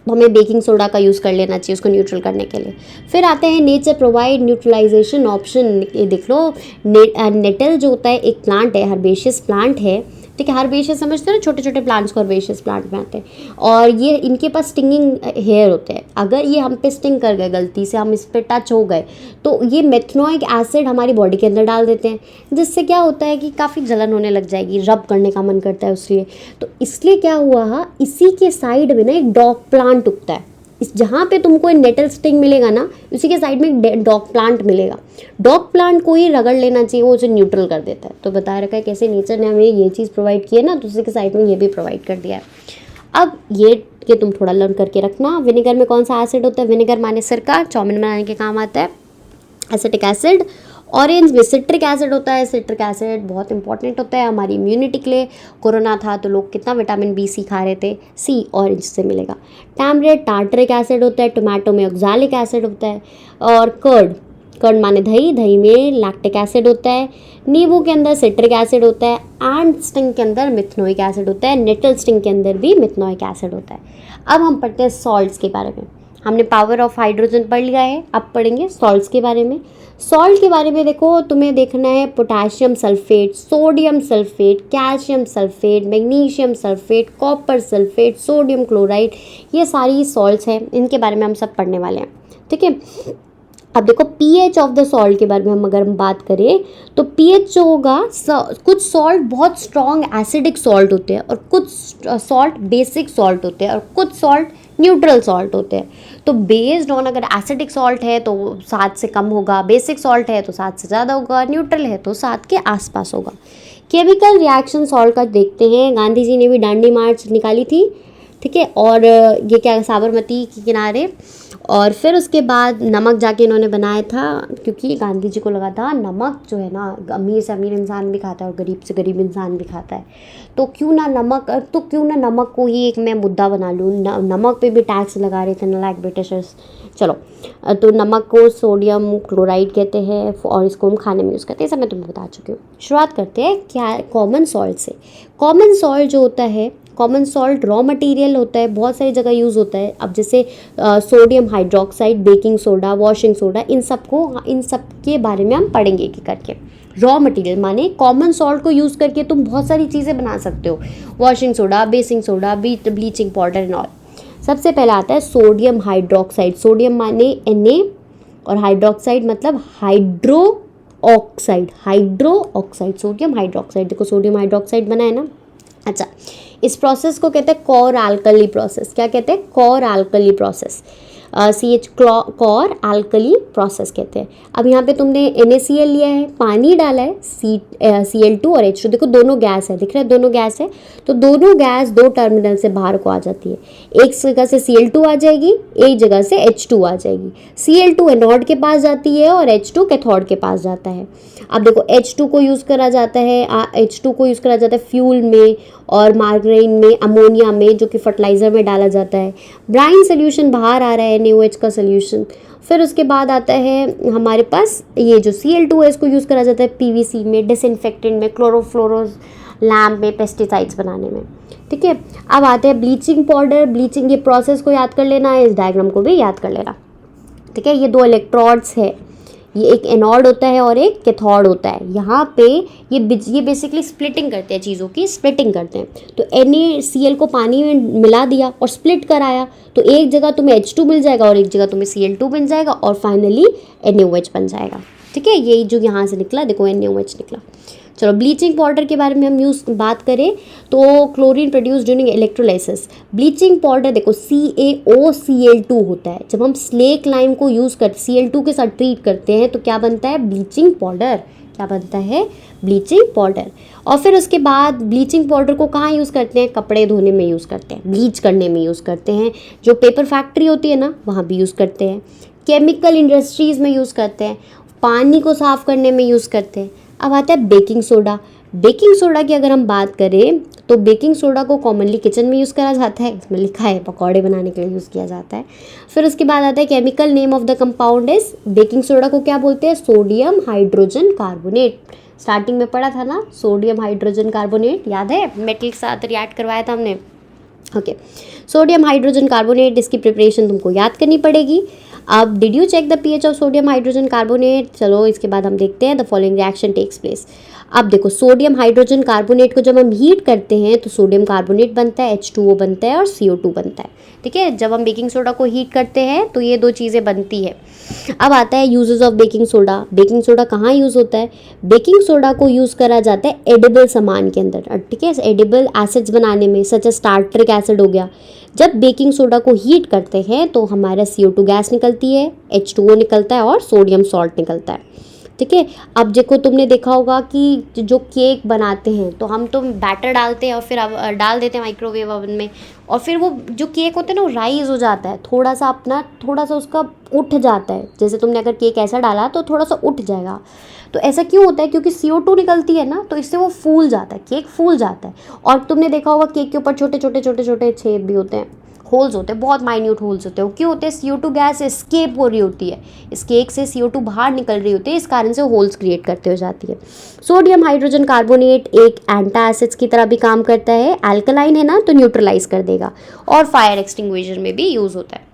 तो हमें बेकिंग सोडा का यूज़ कर लेना चाहिए उसको न्यूट्रल करने के लिए। फिर आते हैं नेचर प्रोवाइड न्यूट्रलाइजेशन ऑप्शन। ये देख लो, नेटल जो होता है एक प्लांट है, हर्बेशियस प्लांट है, ठीक है, हर्बेशियस समझते हो ना, छोटे छोटे प्लांट्स को हर्बेशियस प्लांट में आते हैं। और ये इनके पास स्टिंगिंग हेयर होते हैं, अगर ये हम पे स्टिंग कर गए, गलती से हम इस पर टच हो गए, तो ये मेथनोइक एसिड हमारी बॉडी के अंदर डाल देते हैं, जिससे क्या होता है कि काफ़ी जलन होने लग जाएगी, रब करने का मन करता है उसलिए। तो इसलिए क्या हुआ, इसी के साइड में ना एक डॉग प्लांट उगता है। इस जहाँ पे तुमको नेटल स्टिंग मिलेगा ना, उसी के साइड में एक डॉग प्लांट मिलेगा। डॉग प्लांट को ही रगड़ लेना चाहिए, वो उसे न्यूट्रल कर देता है। तो बता रखा है कैसे नेचर ने हमें ये चीज़ प्रोवाइड की है ना, तो उसी के साइड में ये भी प्रोवाइड कर दिया है। अब ये तुम थोड़ा लर्न करके रखना। विनेगर में कौन सा एसिड होता है, विनेगर माने सिरका, चाउमीन बनाने के काम आता है, एसिटिक एसिड। ऑरेंज में सिट्रिक एसिड होता है, सिट्रिक एसिड बहुत इंपॉर्टेंट होता है हमारी इम्यूनिटी के लिए। कोरोना था तो लोग कितना विटामिन बी सी खा रहे थे, सी ऑरेंज से मिलेगा। टैमरेट टार्टरिक एसिड होता है, टोमेटो में ऑक्सैलिक एसिड होता है। और कर्ड माने दही, दही में लैक्टिक एसिड होता है। नींबू के अंदर सिट्रिक एसिड होता है, एंड स्टिंग के अंदर मिथनोइक एसिड होता है, नेटल स्टिंग के अंदर भी मिथनोइक एसिड होता है। अब हम पढ़ते हैं सॉल्ट्स के बारे में। हमने पावर ऑफ हाइड्रोजन पढ़ लिया है, अब पढ़ेंगे सॉल्ट्स के बारे में। सॉल्ट के बारे में देखो, तुम्हें देखना है potassium sulphate, sodium sulphate, calcium sulphate, magnesium sulphate, copper sulphate, sodium chloride, ये सारी सॉल्ट्स हैं, इनके बारे में हम सब पढ़ने वाले हैं। ठीक है, अब देखो पीएच ऑफ द सॉल्ट के बारे में हम अगर हम बात करें तो पीएच जो होगा, कुछ सॉल्ट बहुत स्ट्रॉन्ग एसिडिक सॉल्ट होते हैं और कुछ सॉल्ट बेसिक सॉल्ट होते हैं और कुछ सॉल्ट न्यूट्रल सॉल्ट होते हैं। तो बेस्ड ऑन अगर एसिडिक सॉल्ट है तो 7 से कम होगा, बेसिक सॉल्ट है तो 7 से ज़्यादा होगा, न्यूट्रल है तो 7 के आसपास होगा। केमिकल रिएक्शन सॉल्ट का देखते हैं। गांधी जी ने भी दांडी मार्च निकाली थी, ठीक है, और ये क्या साबरमती के किनारे। और फिर उसके बाद नमक जाके इन्होंने बनाया था, क्योंकि गांधी जी को लगा था नमक जो है ना, अमीर से अमीर इंसान भी खाता है और गरीब से गरीब इंसान भी खाता है, तो क्यों ना नमक को ही एक मैं मुद्दा बना लूँ। नमक पे भी टैक्स लगा रहे थे नालायक ब्रिटिशर्स। चलो, तो नमक को सोडियम क्लोराइड कहते हैं और इसको हम खाने में यूज़ करते हैं, सब मैं तुम्हें बता चुकी हूँ। शुरुआत करते हैं क्या कॉमन सॉल्ट से। कॉमन सॉल्ट जो होता है, कॉमन सॉल्ट रॉ मटेरियल होता है, बहुत सारी जगह यूज़ होता है। अब जैसे sodium hydroxide, baking soda, washing soda, इन सब के बारे में हम पढ़ेंगे कि करके। रॉ मटेरियल माने कॉमन सॉल्ट को यूज़ करके तुम बहुत सारी चीज़ें बना सकते हो, washing soda, baking soda, bleaching powder and all. सबसे पहला आता है सोडियम हाइड्रोक्साइड। सोडियम माने Na और हाइड्रोक्साइड मतलब हाइड्रो ऑक्साइड, सोडियम हाइड्रोक्साइड। देखो सोडियम हाइड्रोक्साइड बना है ना। अच्छा, इस प्रोसेस को कहते हैं कॉर एल्कली प्रोसेस। क्या कहते हैं? Chlor alkali process, chlor alkali process कहते हैं। अब यहाँ पे तुमने NaCl लिया है, पानी डाला है, Cl2 और H2। देखो दोनों गैस है, दिख रहा है दोनों गैस है, तो दोनों गैस दो टर्मिनल से बाहर को आ जाती है। एक जगह से Cl2 आ जाएगी, एक जगह से H2 आ जाएगी। Cl2 एनोड के पास जाती है और H2 कैथोड के पास जाता है। अब देखो H2 को यूज़ करा जाता है फ्यूल में और मार्गरीन में, अमोनिया में, जो कि फर्टिलाइज़र में डाला जाता है। ब्राइन सोल्यूशन बाहर आ रहा है, NaOH का सोल्यूशन। फिर उसके बाद आता है हमारे पास ये जो Cl2 है, इसको यूज़ करा जाता है PVC में, डिसइंफेक्टेंट में, क्लोरोफ्लोरो लैम्प में, पेस्टिसाइड्स बनाने में। ठीक है, अब आते हैं ब्लीचिंग पाउडर। ब्लीचिंग, ये प्रोसेस को याद कर लेना है, इस डायग्राम को भी याद कर लेना। ठीक है, ये दो इलेक्ट्रोड्स है, ये एक एनोड होता है और एक कैथोड होता है। यहाँ पे ये बेसिकली स्प्लिटिंग करते हैं, चीज़ों की स्प्लिटिंग करते हैं। तो NaCl को पानी में मिला दिया और स्प्लिट कराया, तो एक जगह तुम्हें H2 मिल जाएगा और एक जगह तुम्हें Cl2 मिल जाएगा और फाइनली NaOH बन जाएगा। ठीक है, यही जो यहाँ से निकला, देखो NaOH निकला। चलो, ब्लीचिंग पाउडर के बारे में हम बात करें तो chlorine produce during electrolysis. Bleaching powder देखो CaOCl2 होता है। जब हम स्लेक लाइम को यूज़ कर Cl2 के साथ ट्रीट करते हैं तो क्या बनता है? Bleaching powder. क्या बनता है? Bleaching powder. और फिर उसके बाद ब्लीचिंग पाउडर को कहाँ यूज़ करते हैं? कपड़े धोने में यूज़ करते हैं, ब्लीच करने में यूज़ करते हैं। जो पेपर फैक्ट्री होती है ना, वहाँ भी यूज़ करते हैं। केमिकल इंडस्ट्रीज़ में यूज़ करते हैं, पानी को साफ़ करने में यूज़ करते हैं। अब आता है बेकिंग सोडा। बेकिंग सोडा की अगर हम बात करें तो बेकिंग सोडा को कॉमनली किचन में यूज़ करा जाता है, इसमें लिखा है पकौड़े बनाने के लिए यूज़ किया जाता है। फिर उसके बाद आता है chemical name of the compound is, baking soda को क्या बोलते हैं? Sodium hydrogen carbonate. स्टार्टिंग में पढ़ा था ना, सोडियम हाइड्रोजन कार्बोनेट, याद है? मेटल के साथ रिएक्ट करवाया था हमने। ओके, सोडियम हाइड्रोजन कार्बोनेट, इसकी प्रिपरेशन तुमको याद करनी पड़ेगी। अब did you check the pH of sodium hydrogen carbonate, चलो इसके बाद हम देखते हैं the following reaction takes place. अब देखो सोडियम हाइड्रोजन कार्बोनेट को जब हम हीट करते हैं तो सोडियम कार्बोनेट बनता है, H2O बनता है और CO2 बनता है। ठीक है, जब हम बेकिंग सोडा को हीट करते हैं तो ये दो चीज़ें बनती है। अब आता है uses of baking soda. Baking soda कहाँ यूज़ होता है? बेकिंग सोडा को यूज़ करा जाता है एडिबल सामान के अंदर, ठीक है, एडिबल एसिड्स बनाने में, सच एज टार्टरिक एसिड हो गया। जब बेकिंग सोडा को हीट करते हैं तो हमारा CO2 गैस निकलती है, H2O निकलता है और सोडियम सॉल्ट निकलता है। ठीक है, अब देखो तुमने देखा होगा कि जो केक बनाते हैं तो हम तो बैटर डालते हैं और फिर अब डाल देते हैं माइक्रोवेव ओवन में, और फिर वो जो केक होता है ना वो राइज हो जाता है, थोड़ा सा उसका उठ जाता है। जैसे तुमने अगर केक ऐसा डाला तो थोड़ा सा उठ जाएगा। तो ऐसा क्यों होता है? क्योंकि CO2 निकलती है ना, तो इससे वो फूल जाता है, केक फूल जाता है। और तुमने देखा होगा केक के ऊपर छोटे छोटे छेद भी होते हैं, होल्स होते हैं, बहुत माइन्यूट होल्स होते हैं। वो क्यों होते हैं? CO2 गैस एस्केप हो रही होती है, इस केक से CO2 बाहर निकल रही होती है, इस कारण से होल्स क्रिएट करते हो जाती है। सोडियम हाइड्रोजन कार्बोनेट एक एंटा एसिड्स की तरह भी काम करता है, अल्कलाइन है ना तो न्यूट्रलाइज कर देगा, और फायर एक्सटिंग्विशर में भी यूज़ होता है।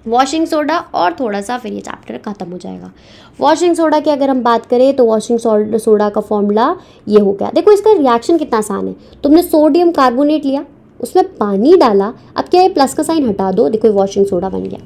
वॉशिंग सोडा, और थोड़ा सा फिर ये चैप्टर खत्म हो जाएगा। वॉशिंग सोडा की अगर हम बात करें तो वॉशिंग सोडा का फॉर्मूला ये हो गया। देखो इसका रिएक्शन कितना आसान है। तुमने सोडियम कार्बोनेट लिया, उसमें पानी डाला, अब क्या है प्लस का साइन हटा दो, देखो वॉशिंग सोडा बन गया।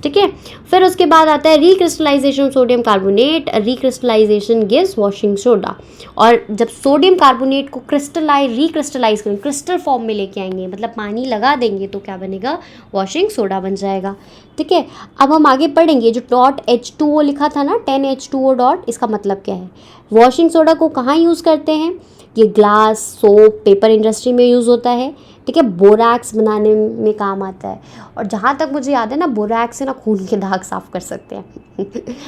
ठीक है, फिर उसके बाद आता है recrystallisation sodium carbonate, recrystallisation gives washing soda. और जब सोडियम कार्बोनेट को रिक्रिस्टलाइज करेंगे, क्रिस्टल फॉर्म में लेके आएंगे, मतलब पानी लगा देंगे तो क्या बनेगा? वॉशिंग सोडा बन जाएगा। ठीक है, अब हम आगे पढ़ेंगे जो डॉट H2O लिखा था ना, 10H2O डॉट, इसका मतलब क्या है? वॉशिंग सोडा को कहाँ यूज़ करते हैं? ये ग्लास, सोप, पेपर इंडस्ट्री में यूज़ होता है। ठीक है, बोरैक्स बनाने में काम आता है, और जहाँ तक मुझे याद है ना बोरैक्स से ना खून के दाग साफ कर सकते हैं।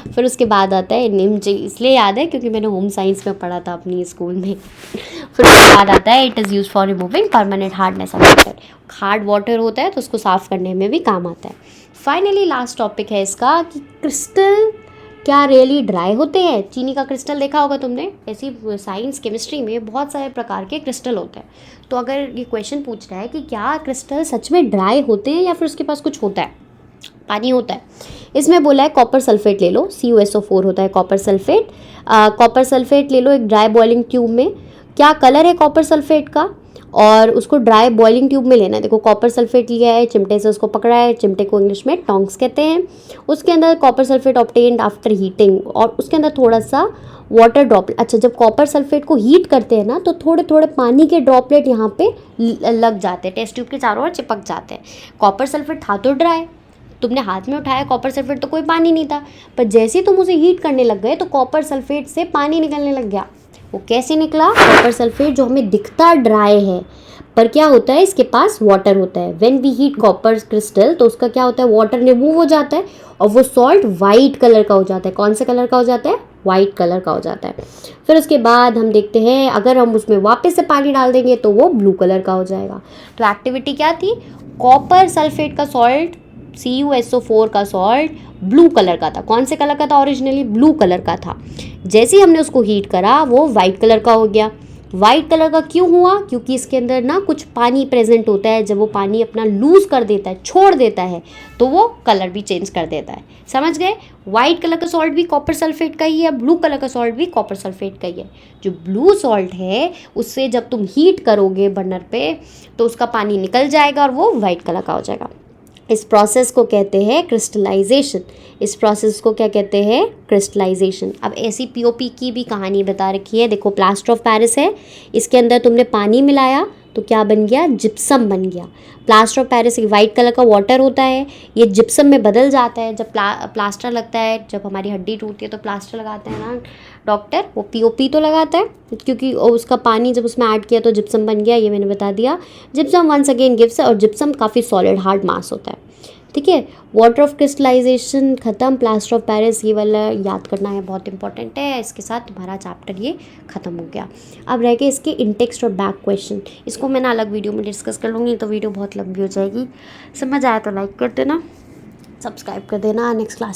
फिर उसके बाद आता है निम्जी, इसलिए याद है क्योंकि मैंने होम साइंस में पढ़ा था अपनी स्कूल में। फिर उसके बाद आता है it is use for removing permanent hardness of water. Hard water होता है तो उसको साफ करने में भी काम आता है। फाइनली लास्ट टॉपिक है इसका कि क्रिस्टल क्या रियली ड्राई होते हैं? चीनी का क्रिस्टल देखा होगा तुमने, ऐसी साइंस केमिस्ट्री में बहुत सारे प्रकार के क्रिस्टल होते हैं। तो अगर ये क्वेश्चन पूछ रहा है कि क्या क्रिस्टल सच में ड्राई होते हैं या फिर उसके पास कुछ होता है, पानी होता है, इसमें बोला है कॉपर सल्फेट ले लो, CuSO4 होता है कॉपर सल्फेट। कॉपर सल्फेट ले लो एक ड्राई बॉइलिंग ट्यूब में। क्या कलर है कॉपर सल्फेट का? और उसको ड्राई बॉइलिंग ट्यूब में लेना है। देखो कॉपर सल्फेट लिया है, चिमटे से उसको पकड़ा है, चिमटे को इंग्लिश में टोंग्स कहते हैं। उसके अंदर copper sulphate obtained after heating, और उसके अंदर थोड़ा सा वाटर ड्रॉपलेट। अच्छा, जब कॉपर सल्फेट को हीट करते हैं ना तो थोड़े थोड़े पानी के ड्रॉपलेट यहाँ पे लग जाते हैं, टेस्ट ट्यूब के चारों ओर चिपक जाते हैं। कॉपर सल्फेट था तो ड्राई, तुमने हाथ में उठाया कॉपर सल्फेट तो कोई पानी नहीं था, पर जैसे ही तुम उसे हीट करने लग गए तो कॉपर सल्फेट से पानी निकलने लग गया। वो कैसे निकला? कॉपर सल्फेट जो हमें दिखता ड्राई है, पर क्या होता है इसके पास वाटर होता है। When we heat copper crystal तो उसका क्या होता है, वाटर रिमूव हो जाता है और वो सॉल्ट वाइट कलर का हो जाता है। कौन से कलर का हो जाता है? वाइट कलर का हो जाता है। फिर उसके बाद हम देखते हैं अगर हम उसमें वापस से पानी डाल देंगे तो वो ब्लू कलर का हो जाएगा। तो एक्टिविटी क्या थी? कॉपर सल्फेट का सॉल्ट, CuSO4 का सॉल्ट ब्लू कलर का था। कौन से कलर का था? ओरिजिनली ब्लू कलर का था। जैसे ही हमने उसको हीट करा वो वाइट कलर का हो गया। वाइट कलर का क्यों हुआ? क्योंकि इसके अंदर ना कुछ पानी प्रेजेंट होता है। जब वो पानी अपना लूज कर देता है, छोड़ देता है, तो वो कलर भी चेंज कर देता है। समझ गए? वाइट कलर का सॉल्ट भी कॉपर सल्फेट का ही है, ब्लू कलर का सॉल्ट भी कॉपर सल्फेट का ही है। जो ब्लू सॉल्ट है उससे जब तुम हीट करोगे बर्नर पे तो उसका पानी निकल जाएगा और वो वाइट कलर का हो जाएगा। इस प्रोसेस को कहते हैं क्रिस्टलाइजेशन। इस प्रोसेस को क्या कहते हैं? क्रिस्टलाइजेशन। अब ऐसी POP की भी कहानी बता रखी है। देखो प्लास्टर ऑफ पेरिस है, इसके अंदर तुमने पानी मिलाया तो क्या बन गया? जिप्सम बन गया। प्लास्टर ऑफ पेरिस एक वाइट कलर का वाटर होता है, ये जिप्सम में बदल जाता है जब प्लास्टर लगता है। जब हमारी हड्डी टूटती है तो प्लास्टर लगाते हैं ना डॉक्टर, वो POP तो लगाता है क्योंकि उसका पानी जब उसमें ऐड किया तो जिप्सम बन गया, ये मैंने बता दिया। जिप्सम वंस अगेन गिव्स, और जिप्सम काफ़ी सॉलिड हार्ड मास होता है। ठीक है, वाटर ऑफ क्रिस्टलाइजेशन खत्म। प्लास्टर ऑफ पेरिस ये वाला याद करना है, बहुत इंपॉर्टेंट है। इसके साथ तुम्हारा चैप्टर ये खत्म हो गया। अब रह गए इसके इनटेक्स्ट और बैक क्वेश्चन। इसको मैं ना अलग वीडियो में डिस्कस कर लूँगी, तो वीडियो बहुत लंबी हो जाएगी। समझ आया तो लाइक कर देना, सब्सक्राइब कर देना। Next class